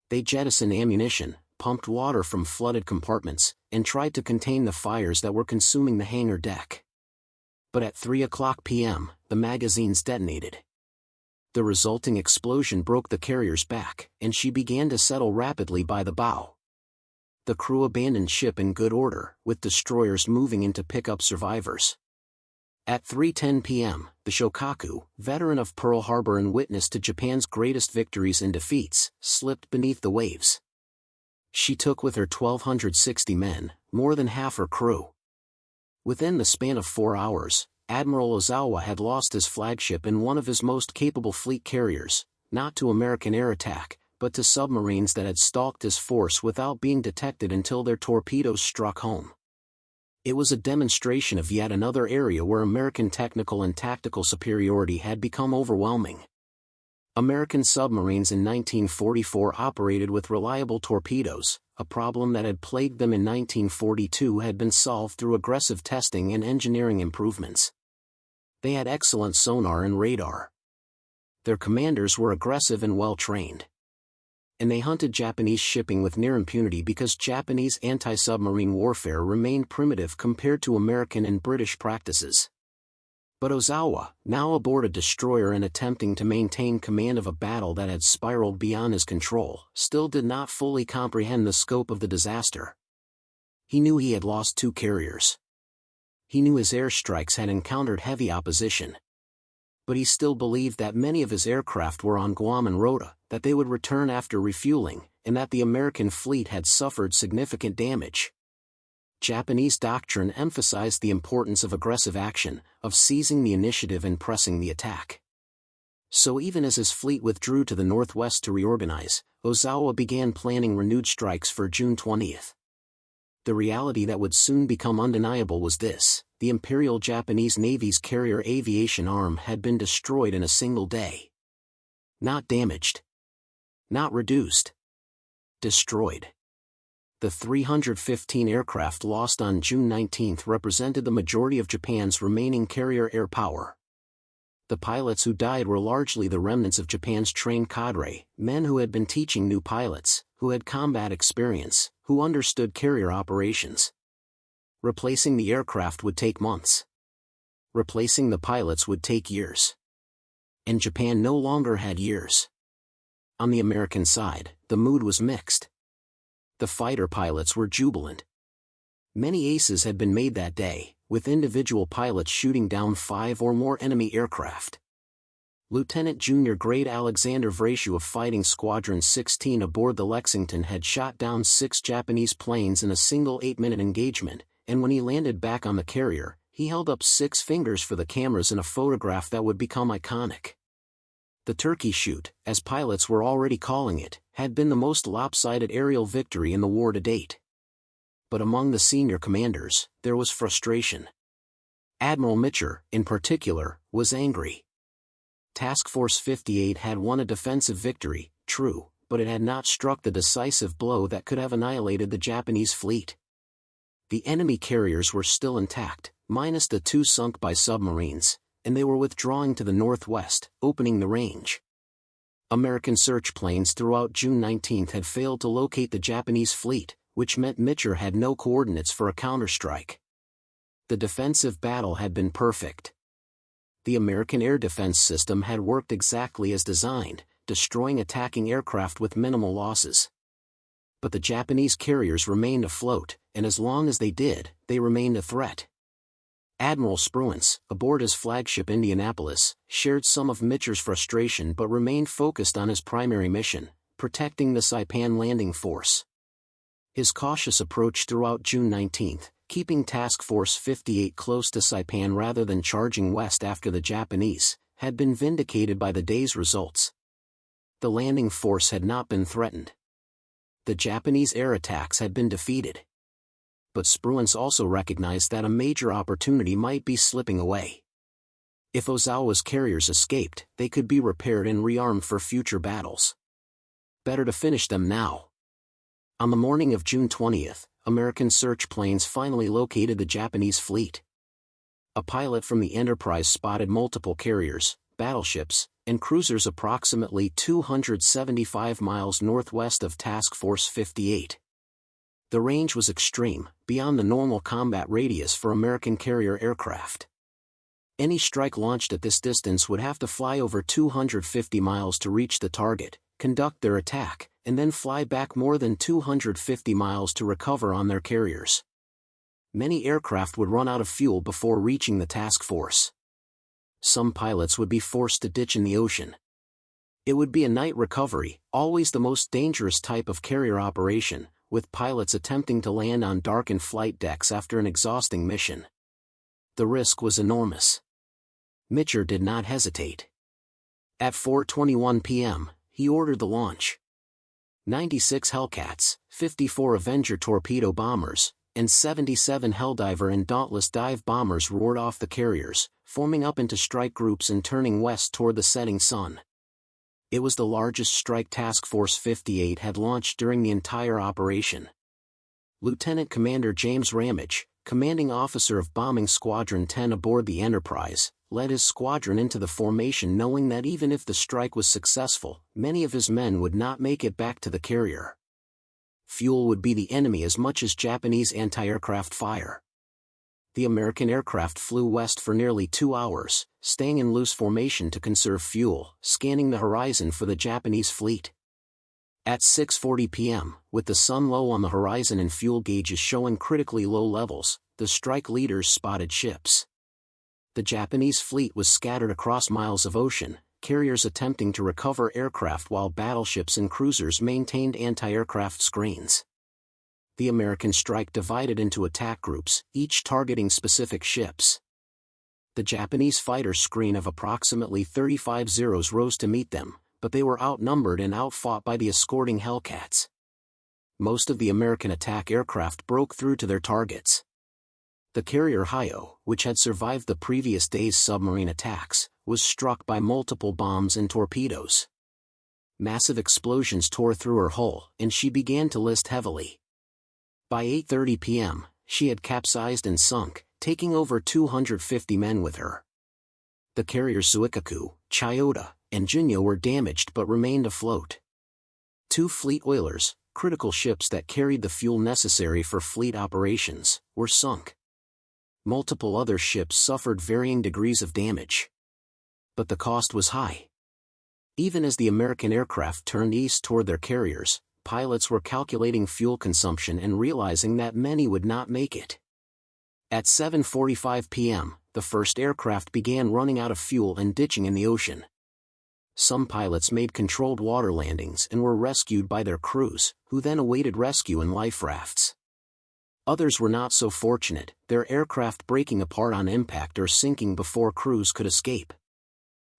They jettisoned ammunition, pumped water from flooded compartments, and tried to contain the fires that were consuming the hangar deck. But at 3:00 p.m., the magazines detonated. The resulting explosion broke the carrier's back, and she began to settle rapidly by the bow. The crew abandoned ship in good order, with destroyers moving in to pick up survivors. At 3:10 p.m., the Shokaku, veteran of Pearl Harbor and witness to Japan's greatest victories and defeats, slipped beneath the waves. She took with her 1,260 men, more than half her crew. Within the span of 4 hours, Admiral Ozawa had lost his flagship and one of his most capable fleet carriers, not to American air attack, but to submarines that had stalked his force without being detected until their torpedoes struck home. It was a demonstration of yet another area where American technical and tactical superiority had become overwhelming. American submarines in 1944 operated with reliable torpedoes. A problem that had plagued them in 1942 had been solved through aggressive testing and engineering improvements. They had excellent sonar and radar. Their commanders were aggressive and well-trained. And they hunted Japanese shipping with near impunity because Japanese anti-submarine warfare remained primitive compared to American and British practices. But Ozawa, now aboard a destroyer and attempting to maintain command of a battle that had spiraled beyond his control, still did not fully comprehend the scope of the disaster. He knew he had lost 2 carriers. He knew his airstrikes had encountered heavy opposition. But he still believed that many of his aircraft were on Guam and Rota, that they would return after refueling, and that the American fleet had suffered significant damage. Japanese doctrine emphasized the importance of aggressive action, of seizing the initiative and pressing the attack. So even as his fleet withdrew to the northwest to reorganize, Ozawa began planning renewed strikes for June 20th. The reality that would soon become undeniable was this: the Imperial Japanese Navy's carrier aviation arm had been destroyed in a single day. Not damaged. Not reduced. Destroyed. The 315 aircraft lost on June 19 represented the majority of Japan's remaining carrier air power. The pilots who died were largely the remnants of Japan's trained cadre, men who had been teaching new pilots, who had combat experience, who understood carrier operations. Replacing the aircraft would take months. Replacing the pilots would take years. And Japan no longer had years. On the American side, the mood was mixed. The fighter pilots were jubilant. Many aces had been made that day, with individual pilots shooting down 5 or more enemy aircraft. Lieutenant Junior Grade Alexander Vrashu of Fighting Squadron 16 aboard the Lexington had shot down 6 Japanese planes in a single 8-minute engagement, and when he landed back on the carrier, he held up 6 fingers for the cameras in a photograph that would become iconic. The turkey shoot, as pilots were already calling it, had been the most lopsided aerial victory in the war to date. But among the senior commanders, there was frustration. Admiral Mitcher, in particular, was angry. Task Force 58 had won a defensive victory, true, but it had not struck the decisive blow that could have annihilated the Japanese fleet. The enemy carriers were still intact, minus the 2 sunk by submarines, and they were withdrawing to the northwest, opening the range. American search planes throughout June 19 had failed to locate the Japanese fleet, which meant Mitcher had no coordinates for a counterstrike. The defensive battle had been perfect. The American air defense system had worked exactly as designed, destroying attacking aircraft with minimal losses. But the Japanese carriers remained afloat, and as long as they did, they remained a threat. Admiral Spruance, aboard his flagship Indianapolis, shared some of Mitcher's frustration but remained focused on his primary mission, protecting the Saipan landing force. His cautious approach throughout June 19, keeping Task Force 58 close to Saipan rather than charging west after the Japanese, had been vindicated by the day's results. The landing force had not been threatened. The Japanese air attacks had been defeated. But Spruance also recognized that a major opportunity might be slipping away. If Ozawa's carriers escaped, they could be repaired and rearmed for future battles. Better to finish them now. On the morning of June 20, American search planes finally located the Japanese fleet. A pilot from the Enterprise spotted multiple carriers, battleships, and cruisers approximately 275 miles northwest of Task Force 58. The range was extreme, beyond the normal combat radius for American carrier aircraft. Any strike launched at this distance would have to fly over 250 miles to reach the target, conduct their attack, and then fly back more than 250 miles to recover on their carriers. Many aircraft would run out of fuel before reaching the task force. Some pilots would be forced to ditch in the ocean. It would be a night recovery, always the most dangerous type of carrier operation, with pilots attempting to land on darkened flight decks after an exhausting mission. The risk was enormous. Mitcher did not hesitate. At 4:21 p.m., he ordered the launch. 96 Hellcats, 54 Avenger torpedo bombers, and 77 Helldiver and Dauntless dive bombers roared off the carriers, forming up into strike groups and turning west toward the setting sun. It was the largest strike Task Force 58 had launched during the entire operation. Lieutenant Commander James Ramage, commanding officer of Bombing Squadron 10 aboard the Enterprise, led his squadron into the formation knowing that even if the strike was successful, many of his men would not make it back to the carrier. Fuel would be the enemy as much as Japanese anti-aircraft fire. the American aircraft flew west for nearly 2 hours, staying in loose formation to conserve fuel, scanning the horizon for the Japanese fleet. At 6:40 p.m., with the sun low on the horizon and fuel gauges showing critically low levels, the strike leaders spotted ships. The Japanese fleet was scattered across miles of ocean, carriers attempting to recover aircraft while battleships and cruisers maintained anti-aircraft screens. The American strike divided into attack groups, each targeting specific ships. The Japanese fighter screen of approximately 35 Zeros rose to meet them, but they were outnumbered and outfought by the escorting Hellcats. Most of the American attack aircraft broke through to their targets. The carrier Hyo, which had survived the previous day's submarine attacks, was struck by multiple bombs and torpedoes. Massive explosions tore through her hull, and she began to list heavily. By 8:30 p.m., she had capsized and sunk, taking over 250 men with her. The carriers Suikoku, Chiyoda, and Junyo were damaged but remained afloat. 2 fleet oilers, critical ships that carried the fuel necessary for fleet operations, were sunk. Multiple other ships suffered varying degrees of damage. But the cost was high. Even as the American aircraft turned east toward their carriers, pilots were calculating fuel consumption and realizing that many would not make it. At 7:45 p.m., the first aircraft began running out of fuel and ditching in the ocean. Some pilots made controlled water landings and were rescued by their crews, who then awaited rescue in life rafts. Others were not so fortunate, their aircraft breaking apart on impact or sinking before crews could escape.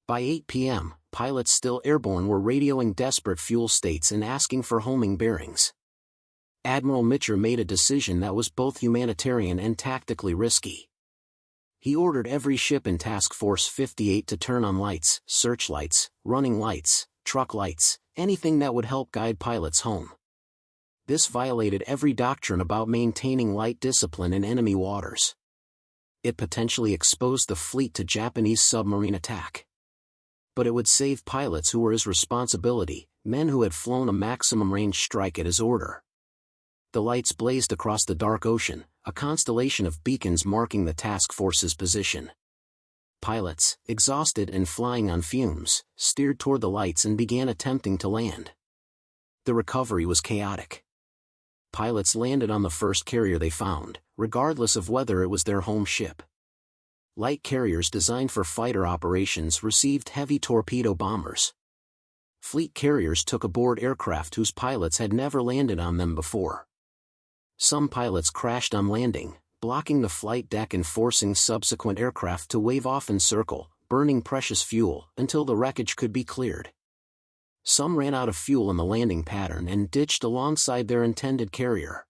By 8 p.m., pilots still airborne were radioing desperate fuel states and asking for homing bearings. Admiral Mitcher made a decision that was both humanitarian and tactically risky. He ordered every ship in Task Force 58 to turn on lights, searchlights, running lights, truck lights, anything that would help guide pilots home. This violated every doctrine about maintaining light discipline in enemy waters. It potentially exposed the fleet to Japanese submarine attack. But it would save pilots who were his responsibility, men who had flown a maximum range strike at his order. The lights blazed across the dark ocean, a constellation of beacons marking the task force's position. Pilots, exhausted and flying on fumes, steered toward the lights and began attempting to land. The recovery was chaotic. Pilots landed on the first carrier they found, regardless of whether it was their home ship. Light carriers designed for fighter operations received heavy torpedo bombers. Fleet carriers took aboard aircraft whose pilots had never landed on them before. Some pilots crashed on landing, blocking the flight deck and forcing subsequent aircraft to wave off and circle, burning precious fuel until the wreckage could be cleared. Some ran out of fuel in the landing pattern and ditched alongside their intended carrier.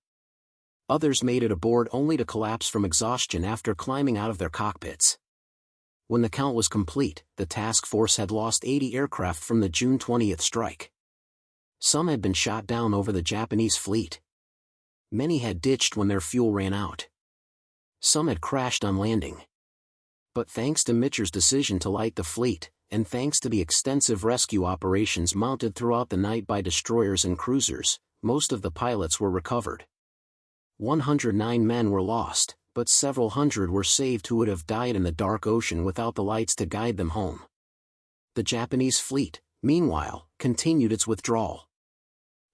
Others made it aboard only to collapse from exhaustion after climbing out of their cockpits. When the count was complete, the task force had lost 80 aircraft from the June 20th strike. Some had been shot down over the Japanese fleet. Many had ditched when their fuel ran out. Some had crashed on landing. But thanks to Mitcher's decision to light the fleet, and thanks to the extensive rescue operations mounted throughout the night by destroyers and cruisers, most of the pilots were recovered. 109 men were lost, but several hundred were saved who would have died in the dark ocean without the lights to guide them home. The Japanese fleet, meanwhile, continued its withdrawal.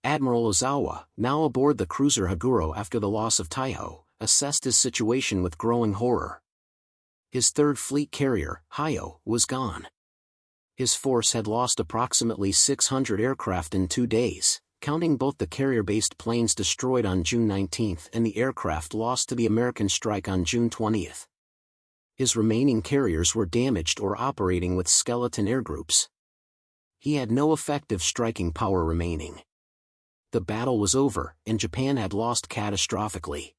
Admiral Ozawa, now aboard the cruiser Haguro after the loss of Taiho, assessed his situation with growing horror. His third fleet carrier, Hyo, was gone. His force had lost approximately 600 aircraft in 2 days, counting both the carrier-based planes destroyed on June 19 and the aircraft lost to the American strike on June 20. His remaining carriers were damaged or operating with skeleton airgroups. He had no effective striking power remaining. The battle was over, and Japan had lost catastrophically.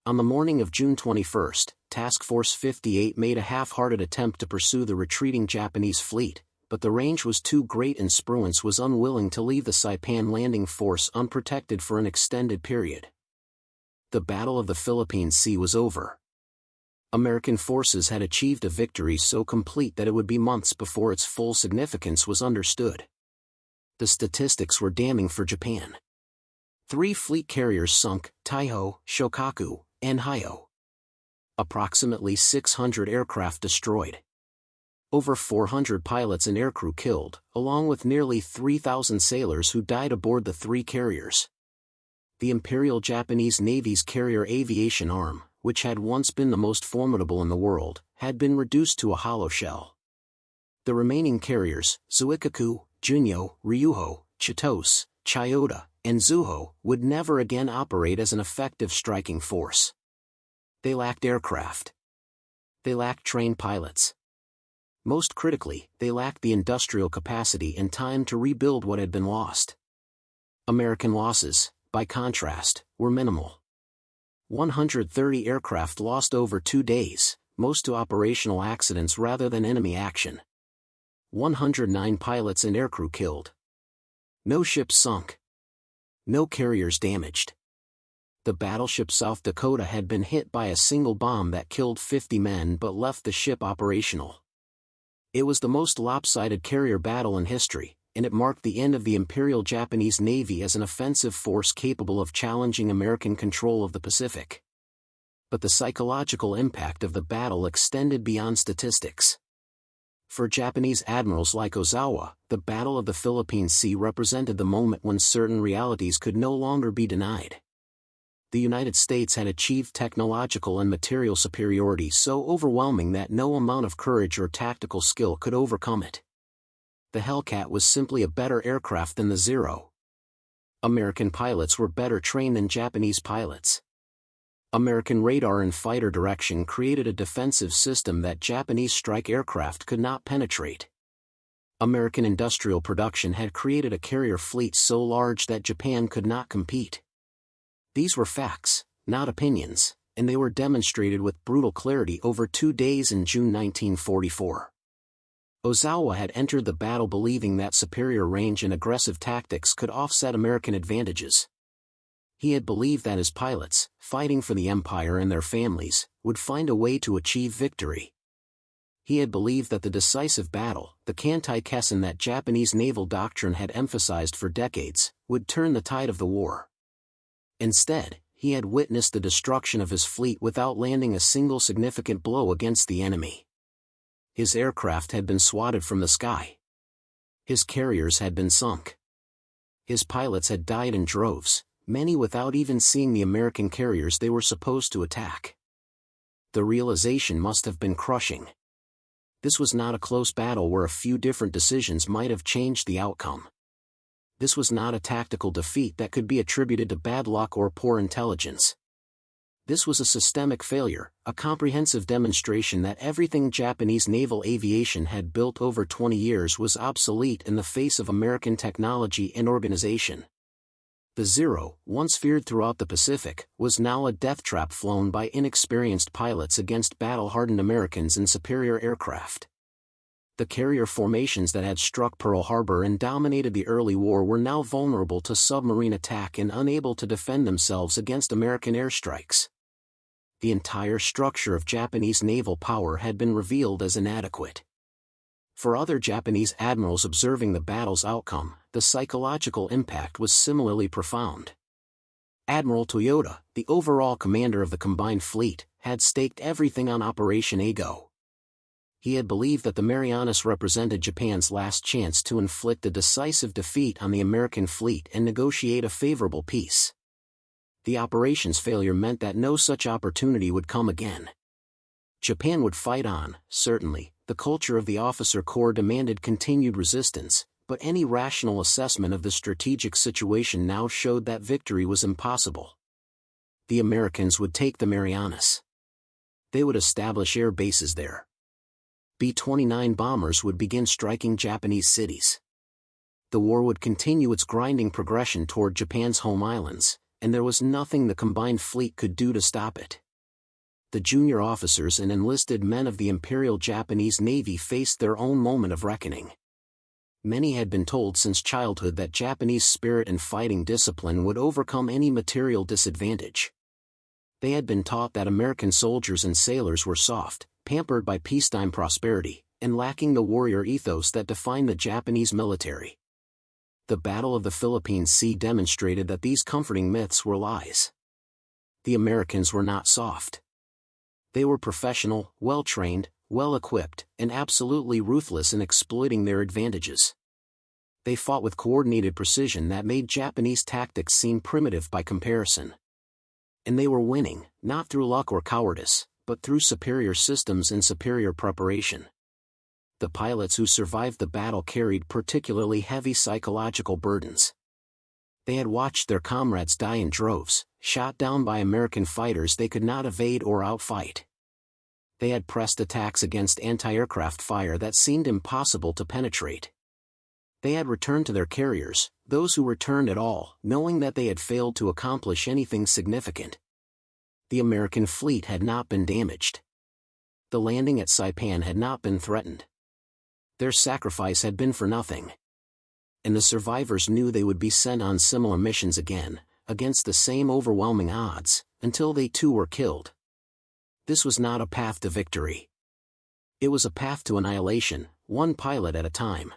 On the morning of June 21, Task Force 58 made a half-hearted attempt to pursue the retreating Japanese fleet, but the range was too great and Spruance was unwilling to leave the Saipan landing force unprotected for an extended period. The Battle of the Philippine Sea was over. American forces had achieved a victory so complete that it would be months before its full significance was understood. The statistics were damning for Japan. 3 fleet carriers sunk, Taiho, Shokaku, and Hyo. Approximately 600 aircraft destroyed. Over 400 pilots and aircrew killed, along with nearly 3,000 sailors who died aboard the three carriers. The Imperial Japanese Navy's carrier aviation arm, which had once been the most formidable in the world, had been reduced to a hollow shell. The remaining carriers, Zuikaku, Junyo, Ryuho, Chitose, Chiyoda, and Zuho, would never again operate as an effective striking force. They lacked aircraft. They lacked trained pilots. Most critically, they lacked the industrial capacity and time to rebuild what had been lost. American losses, by contrast, were minimal. 130 aircraft lost over 2 days, most to operational accidents rather than enemy action. 109 pilots and aircrew killed. No ships sunk. No carriers damaged. The battleship South Dakota had been hit by a single bomb that killed 50 men but left the ship operational. It was the most lopsided carrier battle in history, and it marked the end of the Imperial Japanese Navy as an offensive force capable of challenging American control of the Pacific. But the psychological impact of the battle extended beyond statistics. For Japanese admirals like Ozawa, the Battle of the Philippine Sea represented the moment when certain realities could no longer be denied. The United States had achieved technological and material superiority so overwhelming that no amount of courage or tactical skill could overcome it. The Hellcat was simply a better aircraft than the Zero. American pilots were better trained than Japanese pilots. American radar and fighter direction created a defensive system that Japanese strike aircraft could not penetrate. American industrial production had created a carrier fleet so large that Japan could not compete. These were facts, not opinions, and they were demonstrated with brutal clarity over 2 days in June 1944. Ozawa had entered the battle believing that superior range and aggressive tactics could offset American advantages. He had believed that his pilots, fighting for the Empire and their families, would find a way to achieve victory. He had believed that the decisive battle, the Kantai-Kessen that Japanese naval doctrine had emphasized for decades, would turn the tide of the war. Instead, he had witnessed the destruction of his fleet without landing a single significant blow against the enemy. His aircraft had been swatted from the sky. His carriers had been sunk. His pilots had died in droves, many without even seeing the American carriers they were supposed to attack. The realization must have been crushing. This was not a close battle where a few different decisions might have changed the outcome. This was not a tactical defeat that could be attributed to bad luck or poor intelligence. This was a systemic failure, a comprehensive demonstration that everything Japanese naval aviation had built over 20 years was obsolete in the face of American technology and organization. The Zero, once feared throughout the Pacific, was now a death trap flown by inexperienced pilots against battle-hardened Americans in superior aircraft. The carrier formations that had struck Pearl Harbor and dominated the early war were now vulnerable to submarine attack and unable to defend themselves against American airstrikes. The entire structure of Japanese naval power had been revealed as inadequate. For other Japanese admirals observing the battle's outcome, the psychological impact was similarly profound. Admiral Toyota, the overall commander of the combined fleet, had staked everything on Operation Ago. He had believed that the Marianas represented Japan's last chance to inflict a decisive defeat on the American fleet and negotiate a favorable peace. The operation's failure meant that no such opportunity would come again. Japan would fight on, certainly. The culture of the officer corps demanded continued resistance, but any rational assessment of the strategic situation now showed that victory was impossible. The Americans would take the Marianas. They would establish air bases there. B-29 bombers would begin striking Japanese cities. The war would continue its grinding progression toward Japan's home islands, and there was nothing the combined fleet could do to stop it. The junior officers and enlisted men of the Imperial Japanese Navy faced their own moment of reckoning. Many had been told since childhood that Japanese spirit and fighting discipline would overcome any material disadvantage. They had been taught that American soldiers and sailors were soft, pampered by peacetime prosperity, and lacking the warrior ethos that defined the Japanese military. The Battle of the Philippine Sea demonstrated that these comforting myths were lies. The Americans were not soft. They were professional, well-trained, well-equipped, and absolutely ruthless in exploiting their advantages. They fought with coordinated precision that made Japanese tactics seem primitive by comparison. And they were winning, not through luck or cowardice, but through superior systems and superior preparation. The pilots who survived the battle carried particularly heavy psychological burdens. They had watched their comrades die in droves, shot down by American fighters they could not evade or outfight. They had pressed attacks against anti-aircraft fire that seemed impossible to penetrate. They had returned to their carriers, those who returned at all, knowing that they had failed to accomplish anything significant. The American fleet had not been damaged. The landing at Saipan had not been threatened. Their sacrifice had been for nothing. And the survivors knew they would be sent on similar missions again, against the same overwhelming odds, until they too were killed. This was not a path to victory. It was a path to annihilation, one pilot at a time.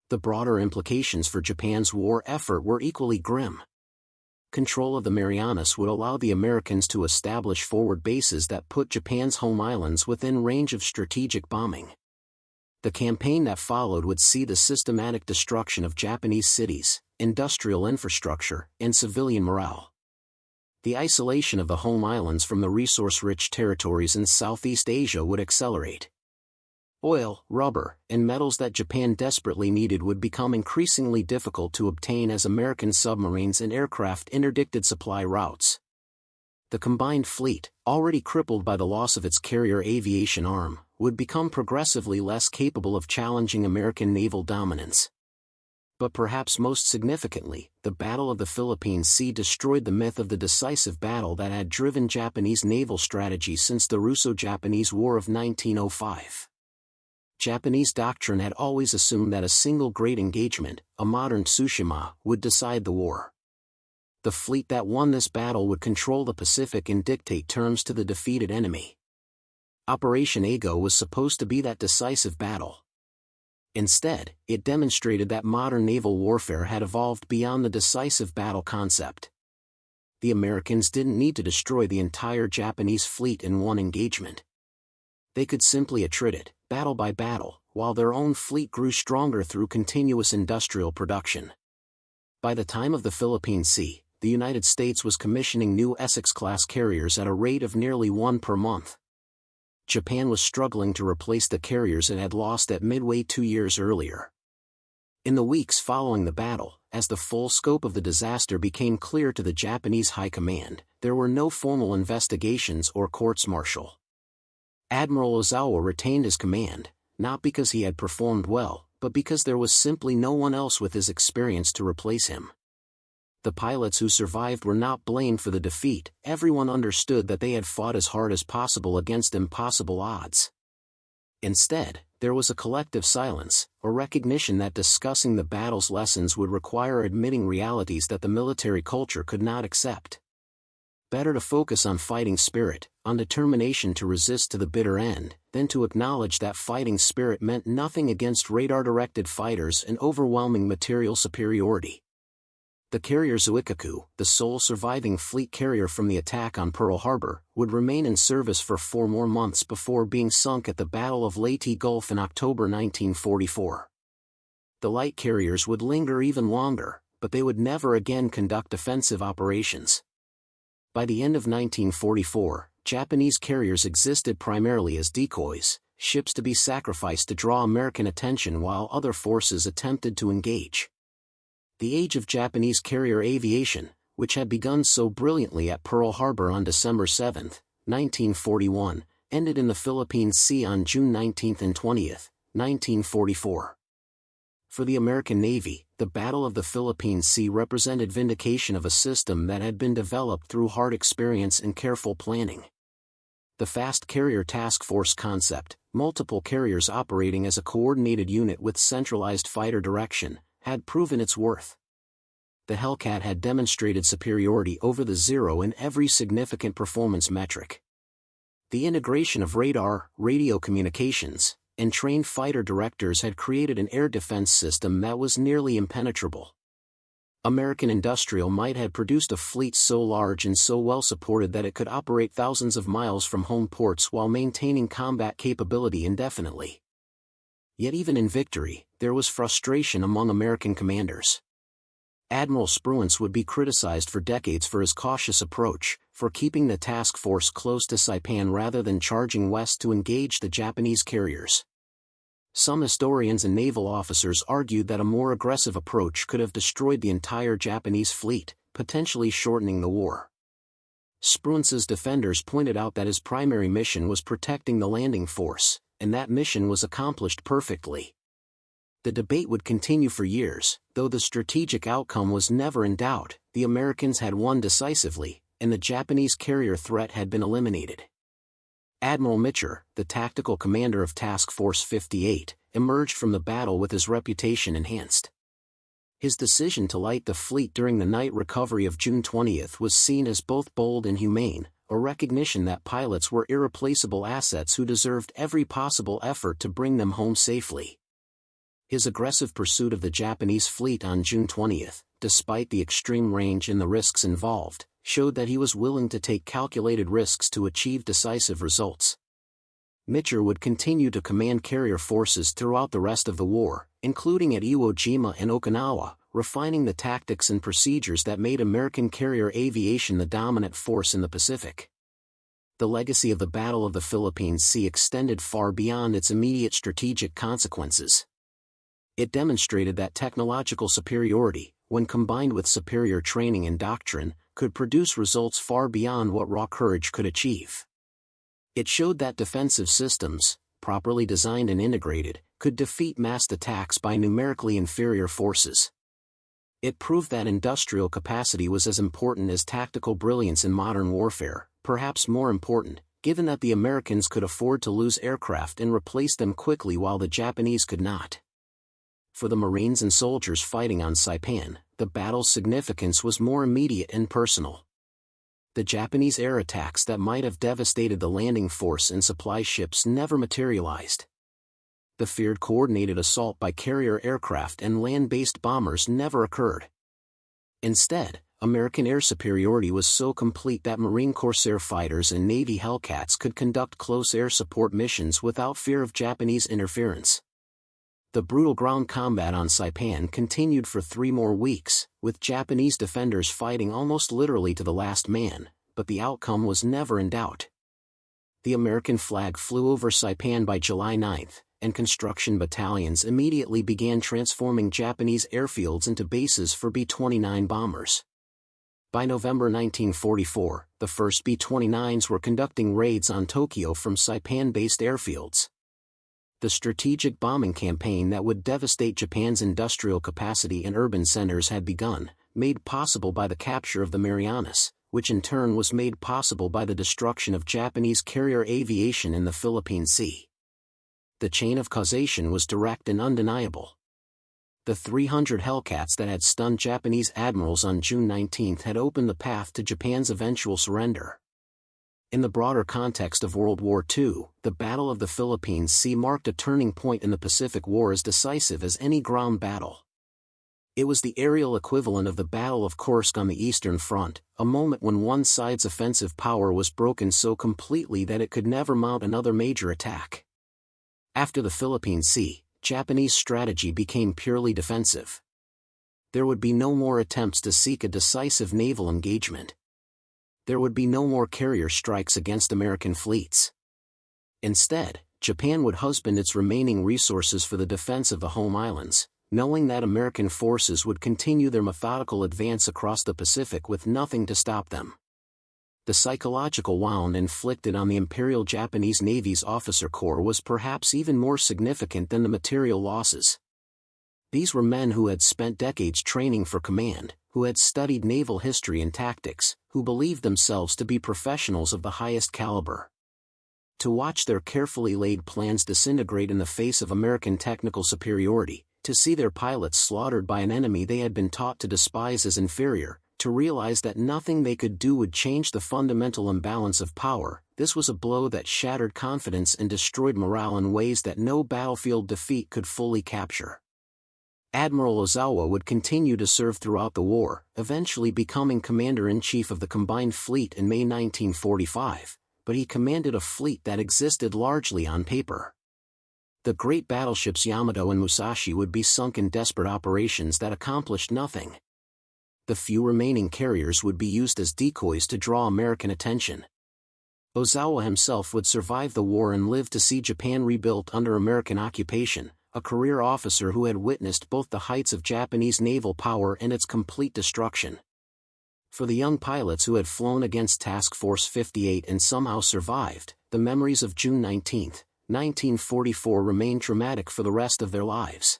The broader implications for Japan's war effort were equally grim. Control of the Marianas would allow the Americans to establish forward bases that put Japan's home islands within range of strategic bombing. The campaign that followed would see the systematic destruction of Japanese cities, industrial infrastructure, and civilian morale. The isolation of the home islands from the resource-rich territories in Southeast Asia would accelerate. Oil, rubber, and metals that Japan desperately needed would become increasingly difficult to obtain as American submarines and aircraft interdicted supply routes. The combined fleet, already crippled by the loss of its carrier aviation arm, would become progressively less capable of challenging American naval dominance. But perhaps most significantly, the Battle of the Philippine Sea destroyed the myth of the decisive battle that had driven Japanese naval strategy since the Russo-Japanese War of 1905. Japanese doctrine had always assumed that a single great engagement, a modern Tsushima, would decide the war. The fleet that won this battle would control the Pacific and dictate terms to the defeated enemy. Operation Ago was supposed to be that decisive battle. Instead, it demonstrated that modern naval warfare had evolved beyond the decisive battle concept. The Americans didn't need to destroy the entire Japanese fleet in one engagement. They could simply attrit it, battle by battle, while their own fleet grew stronger through continuous industrial production. By the time of the Philippine Sea, the United States was commissioning new Essex-class carriers at a rate of nearly one per month. Japan was struggling to replace the carriers it had lost at Midway 2 years earlier. In the weeks following the battle, as the full scope of the disaster became clear to the Japanese High Command, there were no formal investigations or courts-martial. Admiral Ozawa retained his command, not because he had performed well, but because there was simply no one else with his experience to replace him. The pilots who survived were not blamed for the defeat. Everyone understood that they had fought as hard as possible against impossible odds. Instead, there was a collective silence, a recognition that discussing the battle's lessons would require admitting realities that the military culture could not accept. Better to focus on fighting spirit, on determination to resist to the bitter end, than to acknowledge that fighting spirit meant nothing against radar-directed fighters and overwhelming material superiority. The carrier Zuikaku, the sole surviving fleet carrier from the attack on Pearl Harbor, would remain in service for 4 more months before being sunk at the Battle of Leyte Gulf in October 1944. The light carriers would linger even longer, but they would never again conduct offensive operations. By the end of 1944, Japanese carriers existed primarily as decoys, ships to be sacrificed to draw American attention while other forces attempted to engage. The age of Japanese carrier aviation, which had begun so brilliantly at Pearl Harbor on December 7, 1941, ended in the Philippine Sea on June 19 and 20, 1944. For the American Navy, the Battle of the Philippine Sea represented vindication of a system that had been developed through hard experience and careful planning. The Fast Carrier Task Force concept, multiple carriers operating as a coordinated unit with centralized fighter direction, had proven its worth. The Hellcat had demonstrated superiority over the Zero in every significant performance metric. The integration of radar, radio communications, and trained fighter directors had created an air defense system that was nearly impenetrable. American industrial might have produced a fleet so large and so well supported that it could operate thousands of miles from home ports while maintaining combat capability indefinitely. Yet even in victory, there was frustration among American commanders. Admiral Spruance would be criticized for decades for his cautious approach, for keeping the task force close to Saipan rather than charging west to engage the Japanese carriers. Some historians and naval officers argued that a more aggressive approach could have destroyed the entire Japanese fleet, potentially shortening the war. Spruance's defenders pointed out that his primary mission was protecting the landing force, and that mission was accomplished perfectly. The debate would continue for years, though the strategic outcome was never in doubt. The Americans had won decisively, and the Japanese carrier threat had been eliminated. Admiral Mitcher, the tactical commander of Task Force 58, emerged from the battle with his reputation enhanced. His decision to light the fleet during the night recovery of June 20 was seen as both bold and humane, a recognition that pilots were irreplaceable assets who deserved every possible effort to bring them home safely. His aggressive pursuit of the Japanese fleet on June 20, despite the extreme range and the risks involved, showed that he was willing to take calculated risks to achieve decisive results. Mitcher would continue to command carrier forces throughout the rest of the war, including at Iwo Jima and Okinawa, refining the tactics and procedures that made American carrier aviation the dominant force in the Pacific. The legacy of the Battle of the Philippine Sea extended far beyond its immediate strategic consequences. It demonstrated that technological superiority, when combined with superior training and doctrine, could produce results far beyond what raw courage could achieve. It showed that defensive systems, properly designed and integrated, could defeat massed attacks by numerically inferior forces. It proved that industrial capacity was as important as tactical brilliance in modern warfare, perhaps more important, given that the Americans could afford to lose aircraft and replace them quickly while the Japanese could not. For the Marines and soldiers fighting on Saipan, the battle's significance was more immediate and personal. The Japanese air attacks that might have devastated the landing force and supply ships never materialized. The feared coordinated assault by carrier aircraft and land-based bombers never occurred. Instead, American air superiority was so complete that Marine Corsair fighters and Navy Hellcats could conduct close air support missions without fear of Japanese interference. The brutal ground combat on Saipan continued for 3 more weeks, with Japanese defenders fighting almost literally to the last man, but the outcome was never in doubt. The American flag flew over Saipan by July 9, and construction battalions immediately began transforming Japanese airfields into bases for B-29 bombers. By November 1944, the first B-29s were conducting raids on Tokyo from Saipan-based airfields. The strategic bombing campaign that would devastate Japan's industrial capacity and urban centers had begun, made possible by the capture of the Marianas, which in turn was made possible by the destruction of Japanese carrier aviation in the Philippine Sea. The chain of causation was direct and undeniable. The 300 Hellcats that had stunned Japanese admirals on June 19 had opened the path to Japan's eventual surrender. In the broader context of World War II, the Battle of the Philippine Sea marked a turning point in the Pacific War as decisive as any ground battle. It was the aerial equivalent of the Battle of Kursk on the Eastern Front, a moment when one side's offensive power was broken so completely that it could never mount another major attack. After the Philippine Sea, Japanese strategy became purely defensive. There would be no more attempts to seek a decisive naval engagement. There would be no more carrier strikes against American fleets. Instead, Japan would husband its remaining resources for the defense of the home islands, knowing that American forces would continue their methodical advance across the Pacific with nothing to stop them. The psychological wound inflicted on the Imperial Japanese Navy's officer corps was perhaps even more significant than the material losses. These were men who had spent decades training for command, who had studied naval history and tactics, who believed themselves to be professionals of the highest caliber. To watch their carefully laid plans disintegrate in the face of American technical superiority, to see their pilots slaughtered by an enemy they had been taught to despise as inferior, to realize that nothing they could do would change the fundamental imbalance of power, this was a blow that shattered confidence and destroyed morale in ways that no battlefield defeat could fully capture. Admiral Ozawa would continue to serve throughout the war, eventually becoming Commander-in-Chief of the Combined Fleet in May 1945, but he commanded a fleet that existed largely on paper. The great battleships Yamato and Musashi would be sunk in desperate operations that accomplished nothing. The few remaining carriers would be used as decoys to draw American attention. Ozawa himself would survive the war and live to see Japan rebuilt under American occupation, a career officer who had witnessed both the heights of Japanese naval power and its complete destruction. For the young pilots who had flown against Task Force 58 and somehow survived, the memories of June 19, 1944 remained traumatic for the rest of their lives.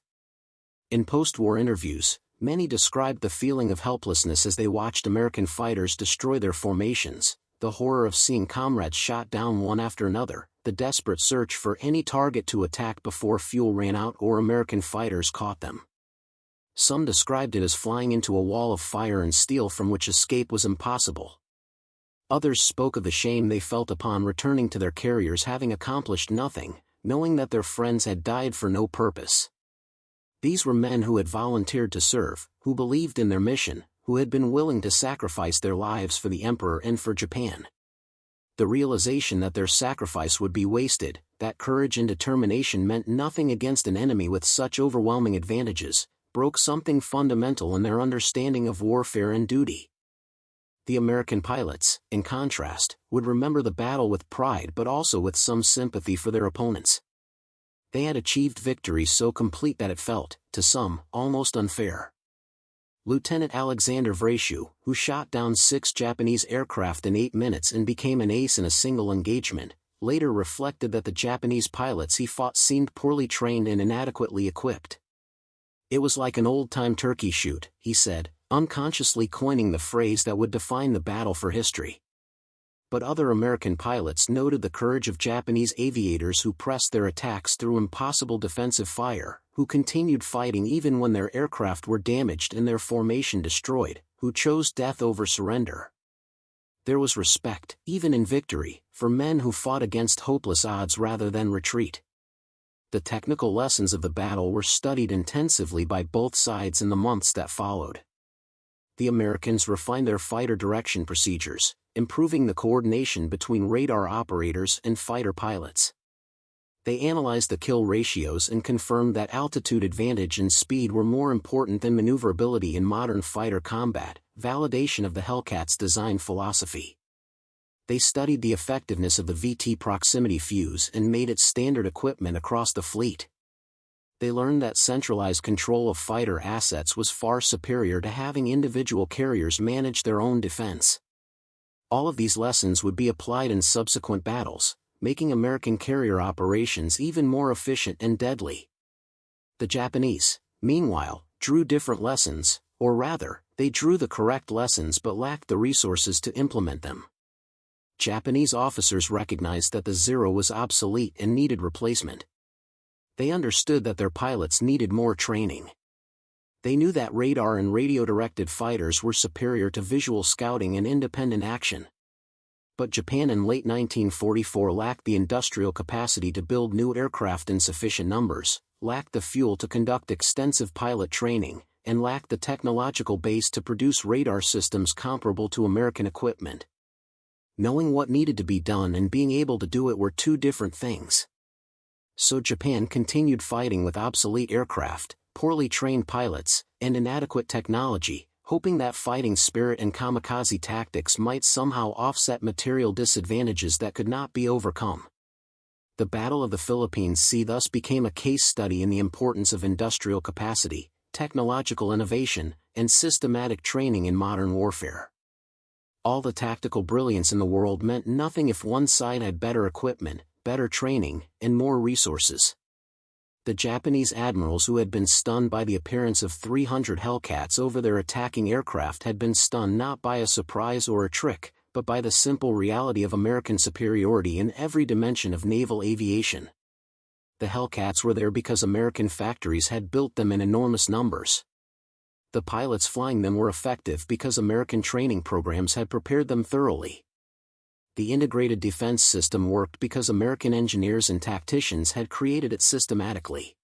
In post-war interviews, many described the feeling of helplessness as they watched American fighters destroy their formations, the horror of seeing comrades shot down one after another, the desperate search for any target to attack before fuel ran out or American fighters caught them. Some described it as flying into a wall of fire and steel from which escape was impossible. Others spoke of the shame they felt upon returning to their carriers having accomplished nothing, knowing that their friends had died for no purpose. These were men who had volunteered to serve, who believed in their mission, who had been willing to sacrifice their lives for the Emperor and for Japan. The realization that their sacrifice would be wasted, that courage and determination meant nothing against an enemy with such overwhelming advantages, broke something fundamental in their understanding of warfare and duty. The American pilots, in contrast, would remember the battle with pride but also with some sympathy for their opponents. They had achieved victories so complete that it felt, to some, almost unfair. Lieutenant Alexander Vrashu, who shot down 6 Japanese aircraft in 8 minutes and became an ace in a single engagement, later reflected that the Japanese pilots he fought seemed poorly trained and inadequately equipped. "It was like an old-time turkey shoot," he said, unconsciously coining the phrase that would define the battle for history. But other American pilots noted the courage of Japanese aviators who pressed their attacks through impossible defensive fire, who continued fighting even when their aircraft were damaged and their formation destroyed, who chose death over surrender. There was respect, even in victory, for men who fought against hopeless odds rather than retreat. The technical lessons of the battle were studied intensively by both sides in the months that followed. The Americans refined their fighter direction procedures, improving the coordination between radar operators and fighter pilots. They analyzed the kill ratios and confirmed that altitude advantage and speed were more important than maneuverability in modern fighter combat, validation of the Hellcats' design philosophy. They studied the effectiveness of the VT proximity fuse and made it standard equipment across the fleet. They learned that centralized control of fighter assets was far superior to having individual carriers manage their own defense. All of these lessons would be applied in subsequent battles, making American carrier operations even more efficient and deadly. The Japanese, meanwhile, drew different lessons, or rather, they drew the correct lessons but lacked the resources to implement them. Japanese officers recognized that the Zero was obsolete and needed replacement. They understood that their pilots needed more training. They knew that radar and radio-directed fighters were superior to visual scouting and independent action. But Japan in late 1944 lacked the industrial capacity to build new aircraft in sufficient numbers, lacked the fuel to conduct extensive pilot training, and lacked the technological base to produce radar systems comparable to American equipment. Knowing what needed to be done and being able to do it were two different things. So Japan continued fighting with obsolete aircraft, poorly trained pilots, and inadequate technology, hoping that fighting spirit and kamikaze tactics might somehow offset material disadvantages that could not be overcome. The Battle of the Philippines Sea thus became a case study in the importance of industrial capacity, technological innovation, and systematic training in modern warfare. All the tactical brilliance in the world meant nothing if one side had better equipment, better training, and more resources. The Japanese admirals who had been stunned by the appearance of 300 Hellcats over their attacking aircraft had been stunned not by a surprise or a trick, but by the simple reality of American superiority in every dimension of naval aviation. The Hellcats were there because American factories had built them in enormous numbers. The pilots flying them were effective because American training programs had prepared them thoroughly. The integrated defense system worked because American engineers and tacticians had created it systematically.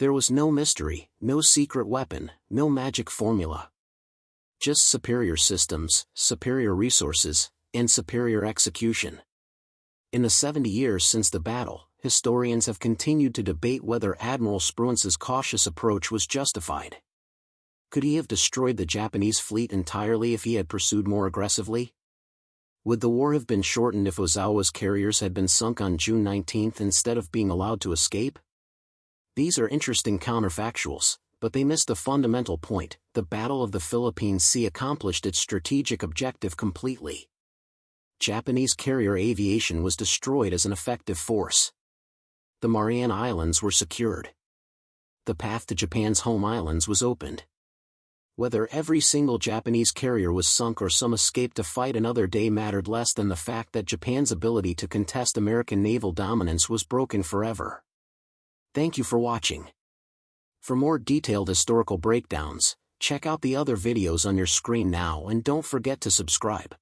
There was no mystery, no secret weapon, no magic formula. Just superior systems, superior resources, and superior execution. In the 70 years since the battle, historians have continued to debate whether Admiral Spruance's cautious approach was justified. Could he have destroyed the Japanese fleet entirely if he had pursued more aggressively? Would the war have been shortened if Ozawa's carriers had been sunk on June 19 instead of being allowed to escape? These are interesting counterfactuals, but they miss the fundamental point: the Battle of the Philippine Sea accomplished its strategic objective completely. Japanese carrier aviation was destroyed as an effective force. The Mariana Islands were secured. The path to Japan's home islands was opened. Whether every single Japanese carrier was sunk or some escaped to fight another day mattered less than the fact that Japan's ability to contest American naval dominance was broken forever. Thank you for watching. For more detailed historical breakdowns, check out the other videos on your screen now and don't forget to subscribe.